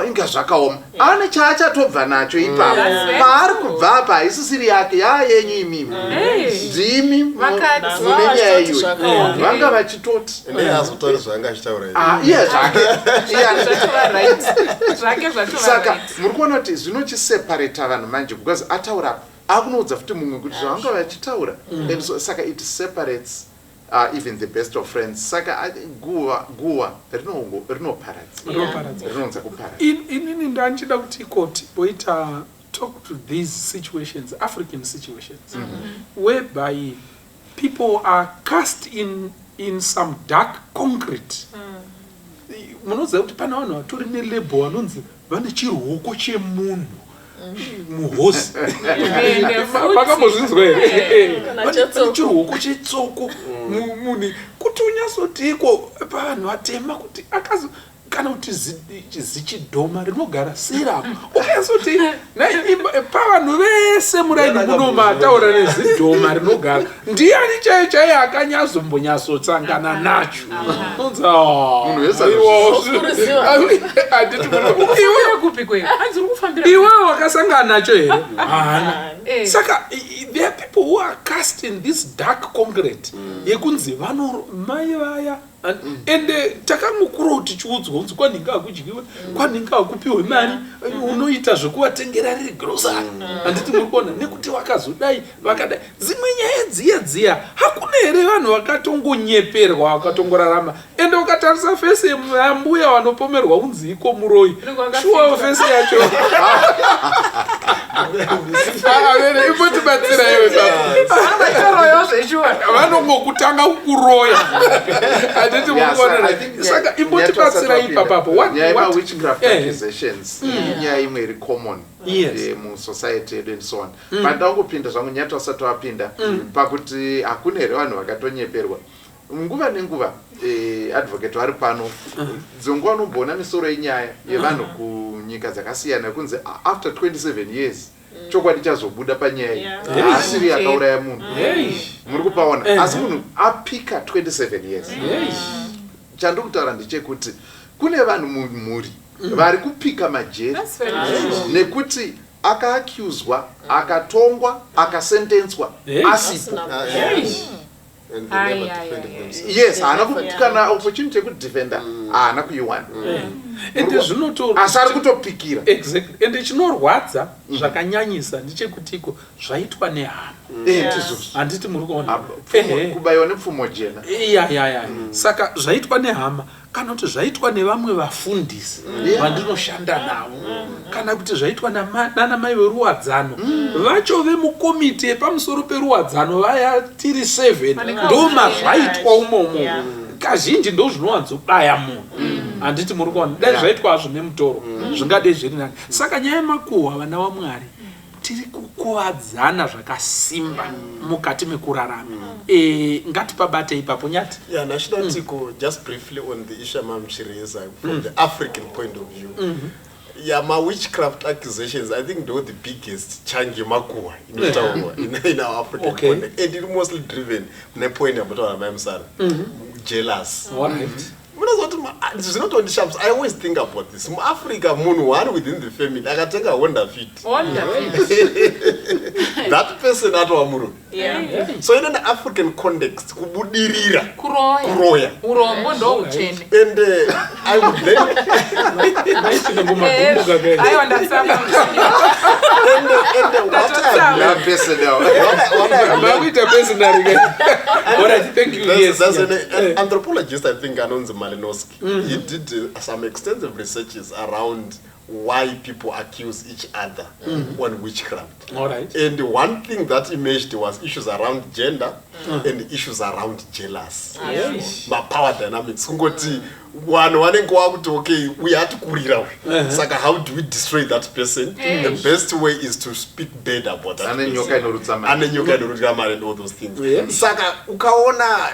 inga zvakaoma, ane chaachatobva nacho ipapo, paari kubva apa haisisiri yake, yenyu imimi ndimi munenyaya iwe. Vanga vachitoti azotaura zvanga achitaura iye saka muri kuona kuti zvinochiseparata vanhu manje, because ataura akunoudza futi mumwe kuti zvavanga vachitaura, and so saka it separates even the best of friends. Saka guhwa rinoparadza kuparadza. Inini ndanchida kuti koti boita talk to these situations, African situations, whereby people are cast in some dark concrete. Munoziva kuti pana vanhu vatori nelabel vanonzi vane chiruoko chemunhu, muhosi makambozvinzwa here chiruoko chitsoko muni kuti unyatsotiko pavanhu vatema kuti akazi kana kuti zichidhoma rinogara sirapo ukatsoti pavanhu vese muraini muno mataura nezidhoma rinogara ndiani chaiye chaiye akanyazombonyasotsangana nacho iwe wakasangana nacho here hana saka there are people who are cast in this dark concrete yekunzi mai vaya ende takangokurawo tichiudzwa kunzi kwaninga akudyiwe kwaninga akupiwe mari unoita zvekuvatengera riri grosari handiti muri kuona nekuti vakazodai vakadai dzimwe nyaya dziya hakuna here vanhu vakatongonyeperwa vakatongorarama ende ukatarisa fesi yambuya vanopomerwa kunzi iko muroi shuwa fesi yacho imbotibatsira iwe vanongokutanga kukuroya handiti mukuona saka imbotibatsira ipapapo witchcraft accusations inyaya imwe iri common musociety yedu and so on but ndangopinda zvangu nyati vasati vapinda pakuti hakuna here vanhu vakatonyeperwa nguva nenguva advocate vari pano dzonguva unomboona misoro yenyaya yevanhu kunyika dzakasiyana kunzi after 27 years chokwadi chazobuda panyaya asiri yakauraya munhu muri kupaona asi munhu apika 27 years chandokutaura ndechekuti kune vanhu mumhuri vari kupika majeri nekuti akaacuswa akatongwa akasentenswa asipo yes kana opportunity yekudefenda haana kuiwana ende zvinoto asi ari kutopikira exactly ende chinorwadza zvakanyanyisa ndechekutiko zvaitwa nehama handiti muri kuona kubayiwa nepfumo jena saka zvaitwa nehama kana kuti zvaitwa nevamwe vafundisi vandinoshanda navo kana kuti zvaitwa nana mai veruwadzano vacho vemukomiti yepamusoro peruwadzano vaya tiri 7 ndoma zvaitwa umomo kazhinji ndo zvinowanzobaya munhu handiti muri kuona dai zvaitwa hazvo nemutoro zvingadei zviri nani saka nyaya yemakuhwa vana vaMwari tiri kukuvadzana zvakasimba mukati mekurarama ngatipabate ipapo nyati nashidatiko just briefly on the issue mamchireza from the African point of view witchcraft accusations I think though the biggest chunk yemakuhwa in our African context and it mostly driven nepoint about mamsara jealous I always think about this. Africa, one within the family, I can take a Honda Fit. That person at Amuru. So in an African context, kubudirira, kuroya. And I would then. I understand. There's an anthropologist, I think, Anonzi Malinowski. He did some extensive researches around why people accuse each other on witchcraft. And one thing that emerged was issues around gender and issues around jealous. Power dynamics. One okay, we have to kurira. Saka, how do we destroy that person? The best way is to speak bad about that. And then you and all those things. Saka, ukaona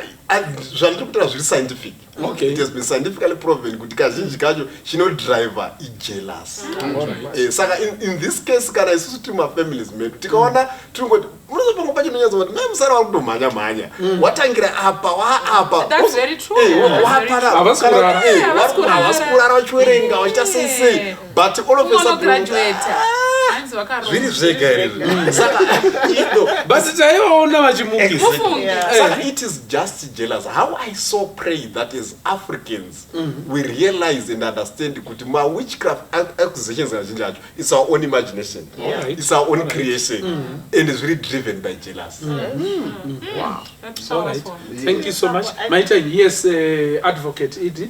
scientific. It has been scientifically proven that she no driver is jealous. Saka, in this case, kana isusu tu ma families me. Tikaona tungo munozopa pachi nonyazo kuti mai musara wari kutomhanya mhanya. Watangira apa. That's very true. Havasikurara vachiverenga vachiita sei but all of a sudden zviri zvega here saka basi taivaona vachimukisa saka it is just jealous. How I so pray that as Africans we realize and understand kuti ma witchcraft accusations kazhinji acho it's our own imagination, it's our own creation and is really driven by jealous. Wow. All right. Thank you so much. Maita, yes, Advocate Edie.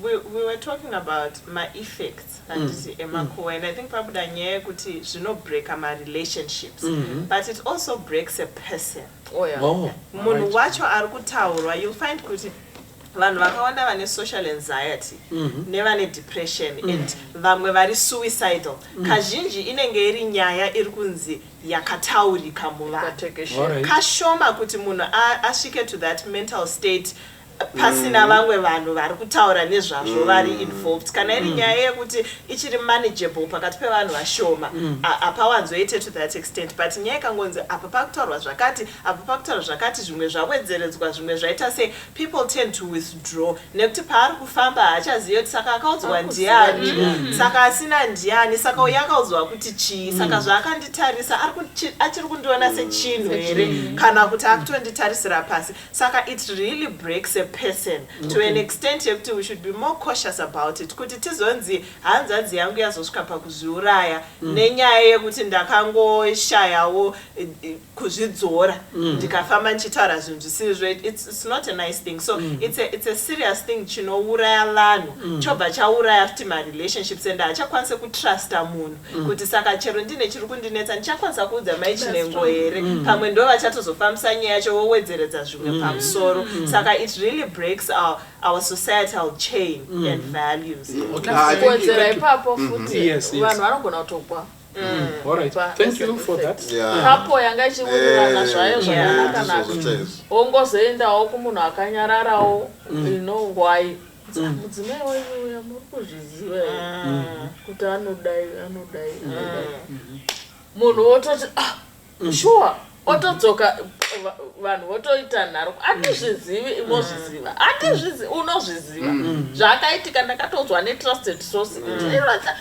We were talking about my effects and I think probably Daniel kuti zvino break my relationships but it also breaks a person. Munhu wacho ari kutaurwa you'll find kuti vanhu vakawanda vane social anxiety nevane depression and vamwe vari suicidal kazhinji inenge iri nyaya iri kunzi yakataurika muvanhu kashoma kuti munhu asvike to that mental state pasina vamwe vanhu vari kutaura nezvazvo vari involved kana iri nyaya yekuti ichiri manageable pakati pevanhu vashoma hapawanzoite to that extent but nyaya ikangonzi apa pakutaurwa zvakati apa pakutaurwa zvakati zvimwe zvawedzeredzwa zvimwe zvaita sei people tend to withdraw nekuti paari kufamba haachazivi kuti saka akaudzwa ndiani saka asina ndiani saka uyo akaudzwa kuti chii saka zvaakanditarisa achiri kundiona sechinhu here kana kuti akutonditarisira pasi saka it really breaks a person to an extent yekuti we should be more cautious about it kuti tizonzi hanzvadzi yangu yazosvika pakuzviuraya nenyaya yekuti ndakangoshayawo kuzvidzora ndikafamba ndichitaura zvinhu zvisizvo it's not a nice thing so it's a serious thing chinouraya vanhu chobva chauraya futi marelationships and hachakwanise kutrusta munhu kuti saka chero ndine chiri kundinetsa ndichakwanisa kuudza maichinengo here pamwe ndo vachatozofambisa nyaya yacho wowedzeredza zvimwe pamusoro saka it really breaks our societal chain and values. Kuwedzera ipapo futi vanhu vanogona kutokwa. All right. Thank you for that. Kapo yanga ichiwirirana zvayo zvakanaka nazvo. Ongozoendawo kumunhu akanyararawo inongwai. Mudzimai waiuya muri kuzviziva kuti anodai. Munhu wototi sure otodzoka vanhu votoita nharo atizvizivi imozviziva atizvizivi unozviziva zvakaitika ndakatodzwa netrusted source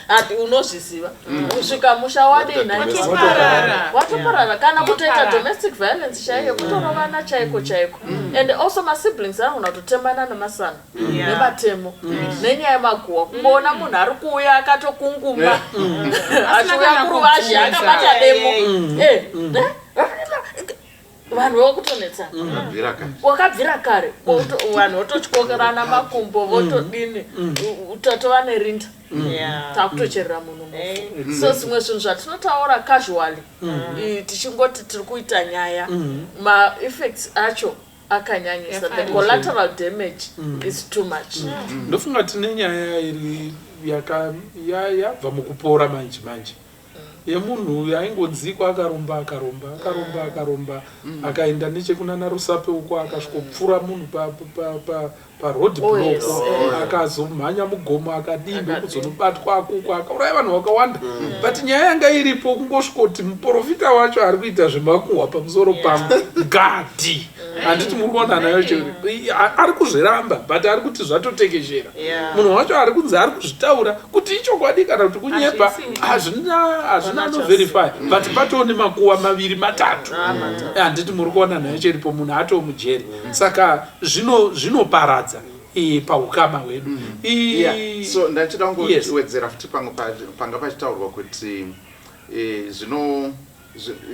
ati unozviziva kusvika musha watoparara kana kutoita domestic violence chaiyo kutorovana chaiko and also masiblings anogona kutotembana nemasana nematemo nenyaya yemaguwa kungoona munhu ari kuuya akatokunguma achiuya kuruvazhi akabata demo vanhu vokutonetsana wakabvira kare vanhu vototyokerana makumbo votodini utatova nerinda takutocherera munhu mufu so zvimwe zvinhu zvatinotaura casually tichingoti tiri kuita nyaya maeffects acho akanyanyisa the collateral damage is too much ndofunga tine nyaya iri yabva mukupora manje yemunhu aingodzikwa akarumba akaenda nechekuna narusape uko akasvikopfura munhu paroad block akazomhanya mugomo akadimbe kuzonobatwa akuko akauraya vanhu vakawanda but nyaya yanga iripo kungosvikoti muprofita wacho ari kuita zvemakuhwa pamusoro pamugadhi handiti muri kuona nayo ari kuzviramba but ari kuti zvatotekeshera munhu wacho ari kunzi ari kuzvitaura kuti ichokwadi kana kuti kunyepa hazvina noverify but patoo nemakuhwa maviri matatu handiti muri kuona nayo chiripo munhu atoo mujeri saka zvinoparadza paukama hwedu so ndachida kungowedzera futi panga pachitaurwa kuti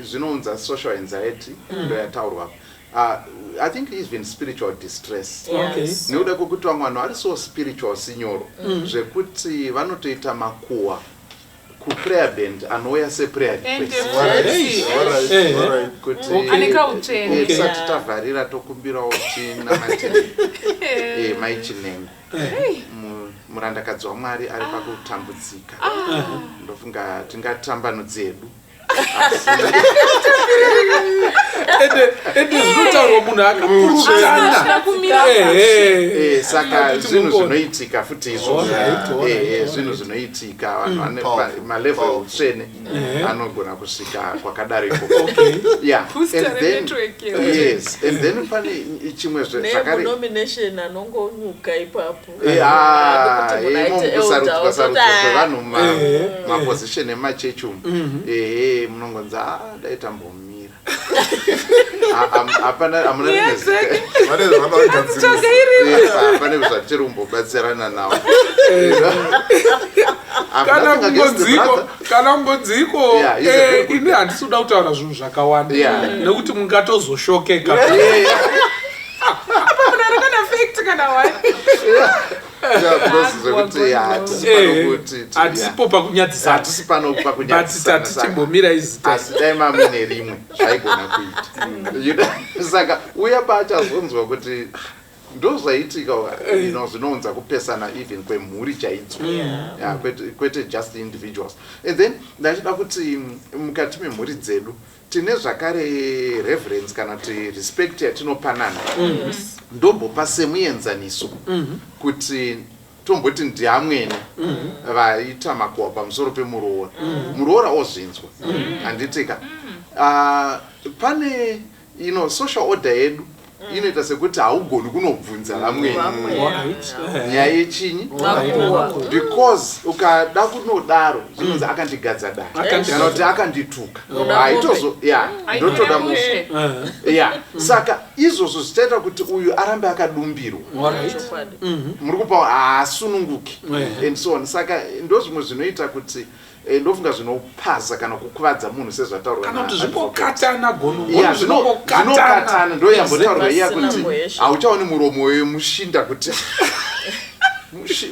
zvinounza social anxiety ndo yataurwa I think even spiritual distress nekuda kwekuti vamwe vanhu vari so spiritual sinyoro zvekuti vanotoita makuhwa kuprayer band anouya seprayer requestsati tavharira tokumbirawo tinamatei maichinengo murandakadzi waMwari ari pakutambudzika ndofunga tingatambanudzi edu zvinotaurwa munhu akapurukana saka zvinhu zvinoitika futi izvo zvinhu zvinoitika vanhu vane malevel eutsvene anogona kusvika kwakadaro ikoko and then pane chimwe zvakare anongonyuka ipapo musarudzwa kwevanhu mumapozisheni emachechi umu munongonzi daita mbomira pane zvachiri kumbobatsirana nawo kana kungodziko ini handisuda kutaura zvinhu zvakawanda nekuti mungatozoshokeka hatisipo pakunyadzisatichimbomira izitadai mamine rimwe zvaigona kuita saka uya pachazonzwa kuti ndozvaitika zvinonza kupesana even kwemhuri chaidzo kwete just individuals. And then ndachida kuti mukati memhuri dzedu tine zvakare reverence kana kuti respect yatinopanana ndombopa semuenzaniso kuti tomboti ndiamwene vaita makuhwa pamusoro pemuroora muroora ozvinzwa handitika pane social order yedu inoita sekuti haugoni kunobvunza vamweni nyaya yechinyi because ukada kunodaro zvinonzi akandigadza dare kana kuti akandituka ndotoda mushe saka izvozvo zvichaita kuti uyu arambe akadumbirwa muri kupa haasununguki and so on. Saka ndozvimwe zvinoita kuti ndofunga zvinopaza kana kukuvadza munhu sezvataurwa kana kuti zvingokatana zvinokatana ndoyambotaurwa iya kuti hauchaoni muromo wemushinda kuti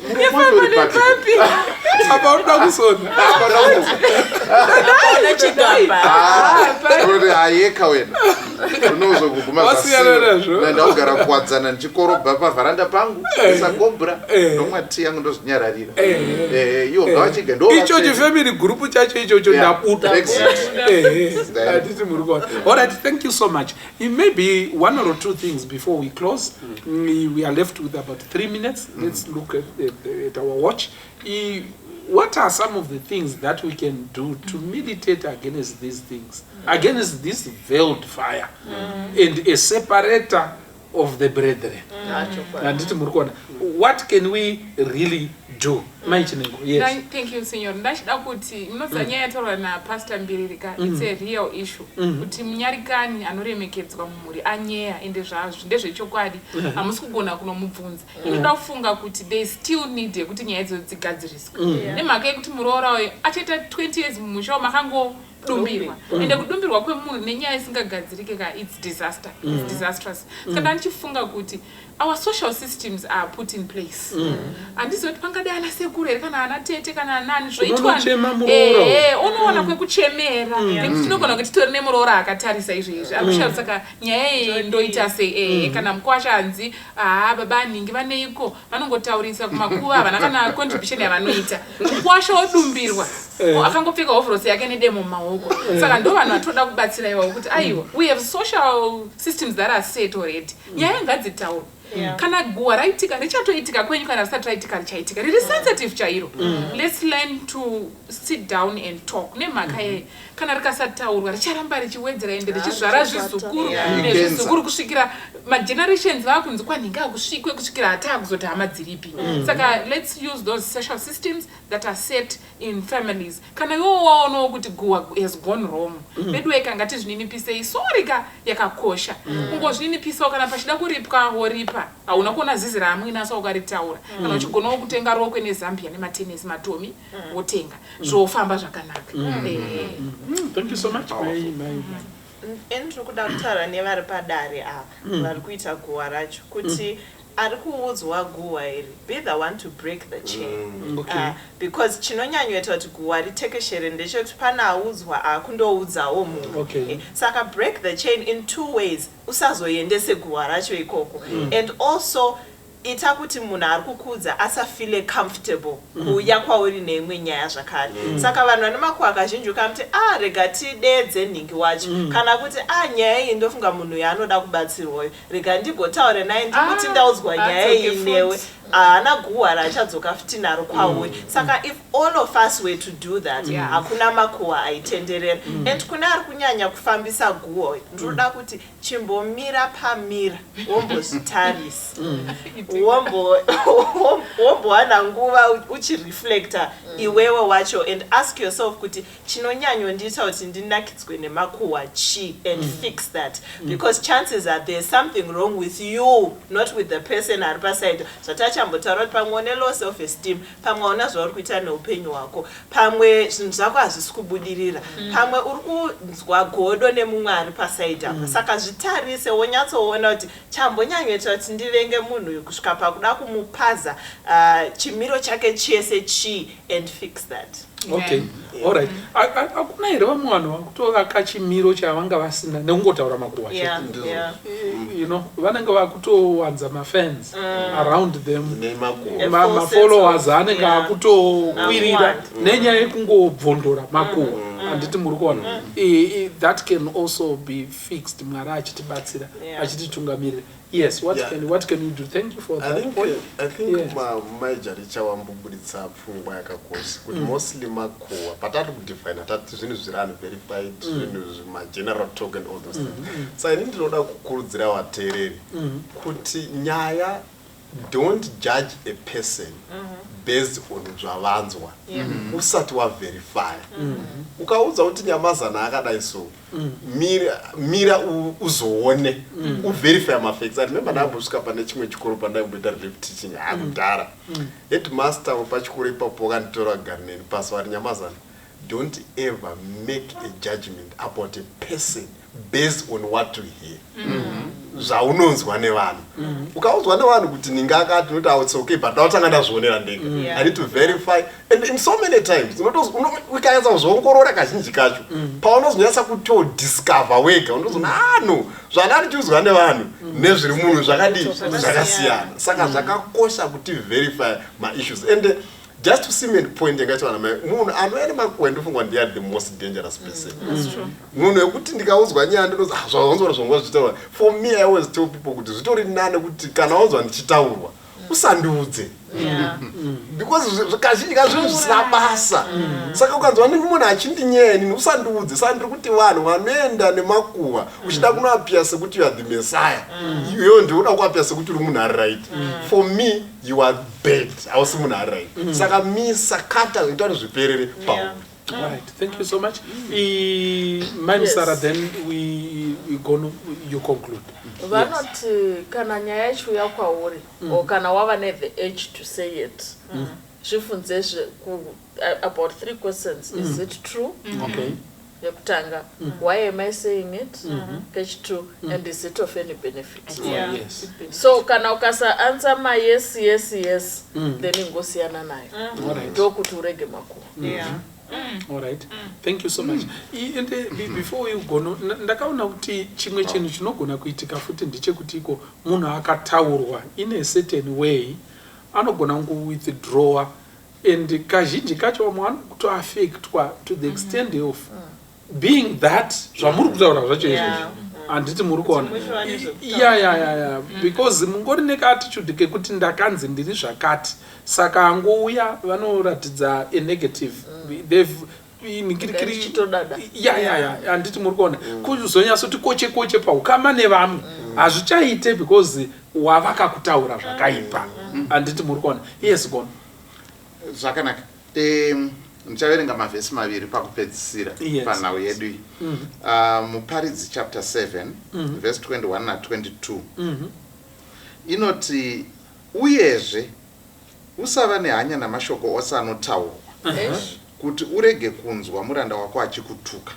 muromo wacho uri papi apa unoda kusona kuti hayeka wena unozokuguma ndaugara kuwadzana ndichikorobha pavharanda pangu isagobra nomwati yangu ndozvinyararira iwo ngavachiga icho chifamily group chacho ichocho ndabuda handiti muri kuona. Alright, thank you so much. Maybe one or two things before we close. We are left with about 3 minutes. Let's look at our watch. What are some of the things that we can do to meditate against these things, against this veiled fire and a separator of the brethren? What can we really do? Yes. Thank you, Senor. Ndachida kuti munozanya yataura naPastor Mbiririka, it's a real issue. Kuti munyarikani anoremekedzwa mumhuri anyeya ende zvazvo ndezvechokwadi hamusi kugona kunomubvunza. Inoda kufunga kuti they still need kuti nyaya idzodzo dzigadziriswe. Nemhaka yekuti muroora uyu achaita 20 years mumusha makango dumbirwa ende kudumbirwa kwemunhu nenyaya isingagadzirike it's disaster, it's disastrous. Saka ndichifunga kuti our social systems are put in place. Handizoti pangade ana sekuru here kana ana tete kana anani zvoitwa unoona kwekuchemera nekuti tinogona kuti titori nemuroora akatarisa izvezvi akusharu. Saka nyaya iyi ndoita sei kana mukwasha hanzi baba ningi vaneiko vanongotaurisa kumakuva vana kana contribution yavanoita mukwasha odumbirwa akangopfeka hovhorosi yake nedemo mumaoko. Saka ndo vanhu vatoda kubatsira iwawo kuti aiwa we have social systems that are set already. Nyaya ngadzitaurwa. Kana guwa raitika richatoitika kwenyu kana risati raitika richaitika riri sensitive chairo. Let's learn to sit down and talk. Nemhaka ye kana rikasataurwa richaramba richiwedzera ende richizvara zvizukuru nezvizukuru kusvikira magenerations vakunzi kwaninga kusvikwe kusvikira hata kuzoti hama dziripi. Saka let's use those social systems that are set in families. Kana iwo waonawo kuti guwa has gone wrong bedweka ngati zvininipisei sorika yakakosha kungozvininipisawo kana pachida kuripwa woripa hauna kuona zizi raamwina sa ukaritaura kana uchigonawo kutenga rokwe nezambia nematenesi matomi wotenga zvofamba zvakanaka. Thank you so much. Endiri kuda kutaura nevari padare ava vari kuita guwa racho kuti ari kuudzwa guwa iri be the one to break the chain. Because chinonyanyoita kuti guwa ritekeshere ndechekuti pana audzwa akundoudzawo munhu. Saka break the chain in 2 ways. Usazoendese guwa racho ikoko and also ita kuti munhu ari kukudza asafile comfortable kuuya kwauri neimwe nyaya zvakare. Saka vanhu vane makuhwa kazhinji ukamuti rega tidedze nhingi wacho kana kuti nyaya iyi ndofunga munhu yaanoda kubatsirwayo rega ndigotaure naye ndikuti ndaudzwa nyaya iyi newe haana guhwa rachadzoka futi naro kwauri. Saka if all of us were to do that hakuna makuhwa aitenderera. And kune ari kunyanya kufambisa guhwa ndinoda kuti chimbomira pamira wombozvitarisa wombowana nguva uchireflecta iwewe wacho and ask yourself kuti chinonyanyondiita kuti ndinakidzwe nemakuhwa chi and fix that because chances are there's something wrong with you not with the person ari paside. Zvatachambotaura kuti pamwe une low self esteem pamwe hauna zvauri kuita neupenyu hwako pamwe zvinhu zvako hazvisi kubudirira pamwe uri kunzwa godo nemumwe ari pasaidi apa. Saka zvitarise wonyatsoona kuti chambonyanyoita kuti ndivenge munhu uyu kusvika pakuda kumupaza chimiro chake chese chi and fix that. Okay. Alright. Akuna here vamwe vanhu vakutovaka chimiro chavanga vasina nekungotaura makuhwa you know vanenge vakutowanza mafans around them mafollowers anenge akutokwirira nenyaya yekungobvondora makuhwa handiti muri kuona that can also be fixed mwari achitibatsira achititungamirira. Yes, what can you do? Thank you for that. I think major chawambubuditsa pfungwa yakakosha kuti mostly makuhwa patati kudefine tati zvinhu zviri unverified zvinhu mageneral talk and all those things. So ini ndinoda kukurudzira vateereri kuti nyaya don't judge a person based on zvavanzwa usati waverify. Ukaudza kuti nyamazana akadai so mira uzoone uverify mafacts. I remember ndambosvika pane chimwe chikoro pandaimboita relief teaching akudhara headmaster pachikoro ipapo vakanditora garden pasi vari nyamazana don't ever make a judgment about a person based on what you hear. Zvaunonzwa nevanhu ukaudzwa nevanhu kuti ningakati noti it's okay but ndautanga ndazvionera ndega. I need to verify and in so many times ukaedza kuzongorora kazhinji kacho paunozonyatsa kutodiscover wega unozona no zvanga ndichiudzwa nevanhu nezviri munhu zvakasiyana. Saka zvakakosha kuti verify ma-issues and just to cement point yakaitwa munhu anoenda makuhwa ndofungwa ndiye the most dangerous person. Munhu wekuti ndikaudzwa nyaya ndinozi zvazonzora zvongo zvitaurwa. For me I always tell people kuti zvitori nane kuti kana waunzwa ndichitaurwa usandiudze. Because kazhinji kazvinhu zvisina basa. Saka ukanzwa munhu achindinyeni usandiudze. Saka ndiri kuti vanhu vanoenda nemakuhwa uchida kunoapia sekuti you are the messiah. Iwewe ndinoda kuapia sekuti uri munhu ari right. For me you are bad. Hausi munhu ari right. Saka misakata zvinoita kuti zviperere pauno. Right, thank you so much. Sarah, then you conclude. Vanoti kana nyaya yacho kwauri or kana wava the age to say it. Zvifunze about 3 questions. Is it true? Okay. Yekutanga, why am I saying it? Catch 2, and is it of any benefit? Yes. So kana ukasa answer my yes, then ingosiyana nayo. Alright. Ndokuti urege makuhwa. All right. Thank you so much. And before you go, ndakaona kuti chimwe chinhu chinogona kuitika futi ndechekutiko munhu akataurwa in a certain way anogona withdraw and kazhinji kacho vamwe vanokutoaffectwa to the extent of being that zvamuri kutaura zvacho izvozvo handiti muri kuona because mungori nekaatitude kekuti ndakanzi ndiri zvakati saka angouya vanoratidza a negative handiti muri kuona kuzonyasoti koche paukama nevamwe hazvichaite because wavakakutaura zvakaipa handiti muri kuona. Yes, gone. Zvakanaka. Ndichaverenga mavhesi maviri pakupedzisira panhau yedu iyi. Muparidzi chapter 7 verse 21 na 22 inoti uyezve usava nehanya namashoko ose anotaurwa kuti urege kunzwa muranda wako achikutuka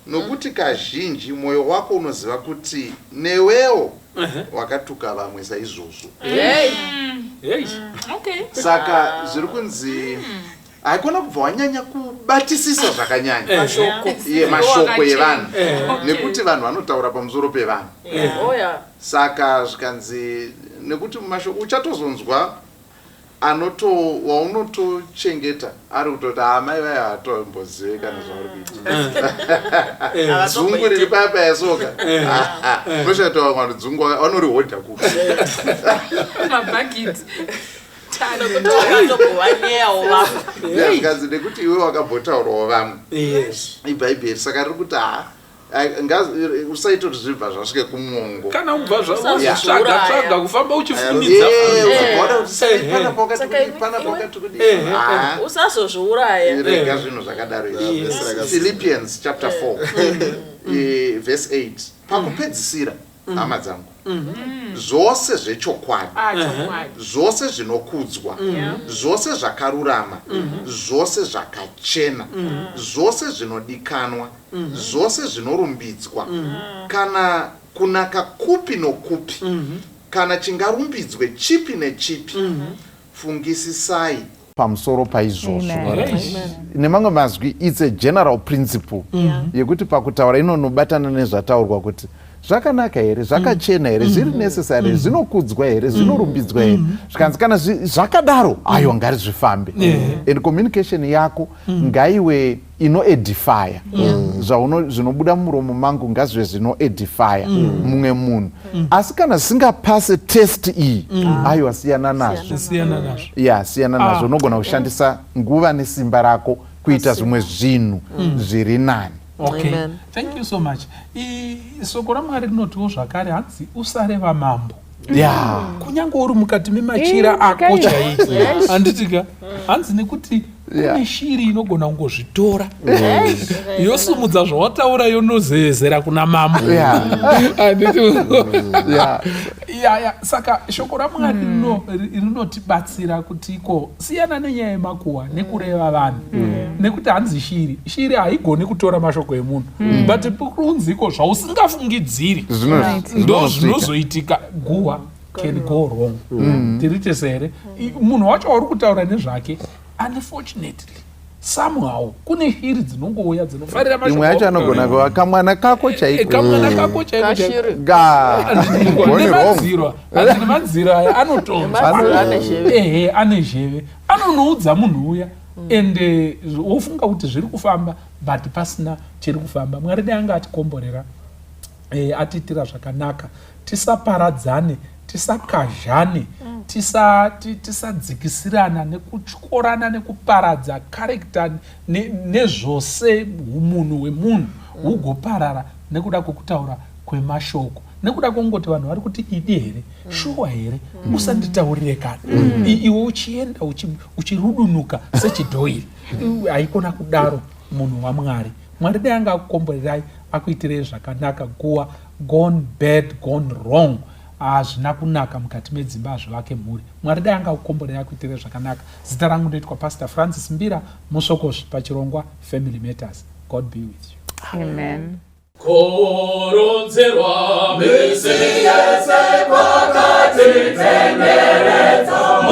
nokuti kazhinji mwoyo wako unoziva kuti newewo wakatuka vamwe saizvozvo. Saka zviri kunzi haikona kubva wanyanya kubatisisa zvakanyanya mashoko evanhu nekuti vanhu vanotaura pamusoro pevanhu. Saka zvikanzi nekuti mashoko uchatozonzwa waunotochengeta ari kutoti amai vai hatombozive kana zvauri kuita dzungu riri papa yasoka unoshataura kuti dzungu vanorihodha kupi zvikanzi nekuti iwe wakabhotaurawo vamwe ibhaibheri. Saka riri kuti usaita kuti zvibva zvasvike kumwongo kana ubva zvatsvaga kufamba uchifundidza usazozviuraya rega zvinhu zvakadaro. Philippians chapter 4 verse 8 pakupedzisira hama dzangu zvose zvechokwadi zvose zvinokudzwa zvose zvakarurama zvose zvakachena zvose zvinodikanwa zvose zvinorumbidzwa kana kunaka kupi nokupi kana chingarumbidzwe chipi nechipi fungisisai pamusoro paizvozvo. Amen. Nemamwe mazwi, it's a general principle yekuti pakutaura inonobatana nezvataurwa kuti zvakanaka here, zvakachena here, zviri necessary, zvinokudzwa here, zvinorumbidzwa here. Zvikanzi kana zvakadaro, ayo ngarizvifambe. And communication yako ngaiwe inoedifya. Zvinobuda muromo mangu ngazvive zvinoedifya mumwe munhu. Asi kana zvisingapase test iyi, ayo asiyana nazvo. Siyana nazvo. Unogona kushandisa nguva nesimba rako kuita zvimwe zvinhu zviri nani. Okay. Thank you so much. Soko raMwari rinotiwo zvakare hanzi usareva mambo. Kunyange uri mukati memachira ako chaiwo. Handitika hanzi nekuti kune shiri inogona kungozvitora yosimudza zvawataura yonozezera kuna mambo. Saka shoko raMwari rinotibatsira kutiko siyana nenyaya yemakuhwa nekureva vanhu. Nekuti hanzi shiri haigoni kutora mashoko emunhu, but kunziko zvausingafungidziri ndo zvinozoitika. Guhwa can go wrong. Tirite sere munhu wacho wauri kutaura nezvake, unfortunately somehow kune shiri dzinongouya dzinofarira mashoko. Imwe yacho anogona kuva kamwana kako chaiko. Kamwana kako chaiko. Nemanziro aya anotonza. Ane zheve. Anonoudza munhu uya. Ende wofunga kuti zviri kufamba but pasina chiri kufamba. Mwari dai anga atikomborera atitira zvakanaka, tisaparadzane, tisakazhane, tisadzikisirana nekutyorana nekuparadza character nezvose umunhu hwemunhu hugoparara nekuda kwekutaura kwemashoko, nekuda kwekungoti vanhu vari kuti idi here, shuwa here, usanditaurire kana. Iwe uchienda uchirudunuka sechidhoiri, haikona kudaro munhu waMwari. Mwari dai anga akukomborerai akuitirei zvakanaka. Guwa gone bad, gone wrong, hazvina kunaka mukati medzimba zvivake mhuri. Mwari dai anga akukomborerai akuitirei zvakanaka. Zita rangu ndoitwa Pastor Francis Mbira, musokosi pachirongwa Family Matters. God be with you. Amen. Koronzerwa misi yese kwakati tendereza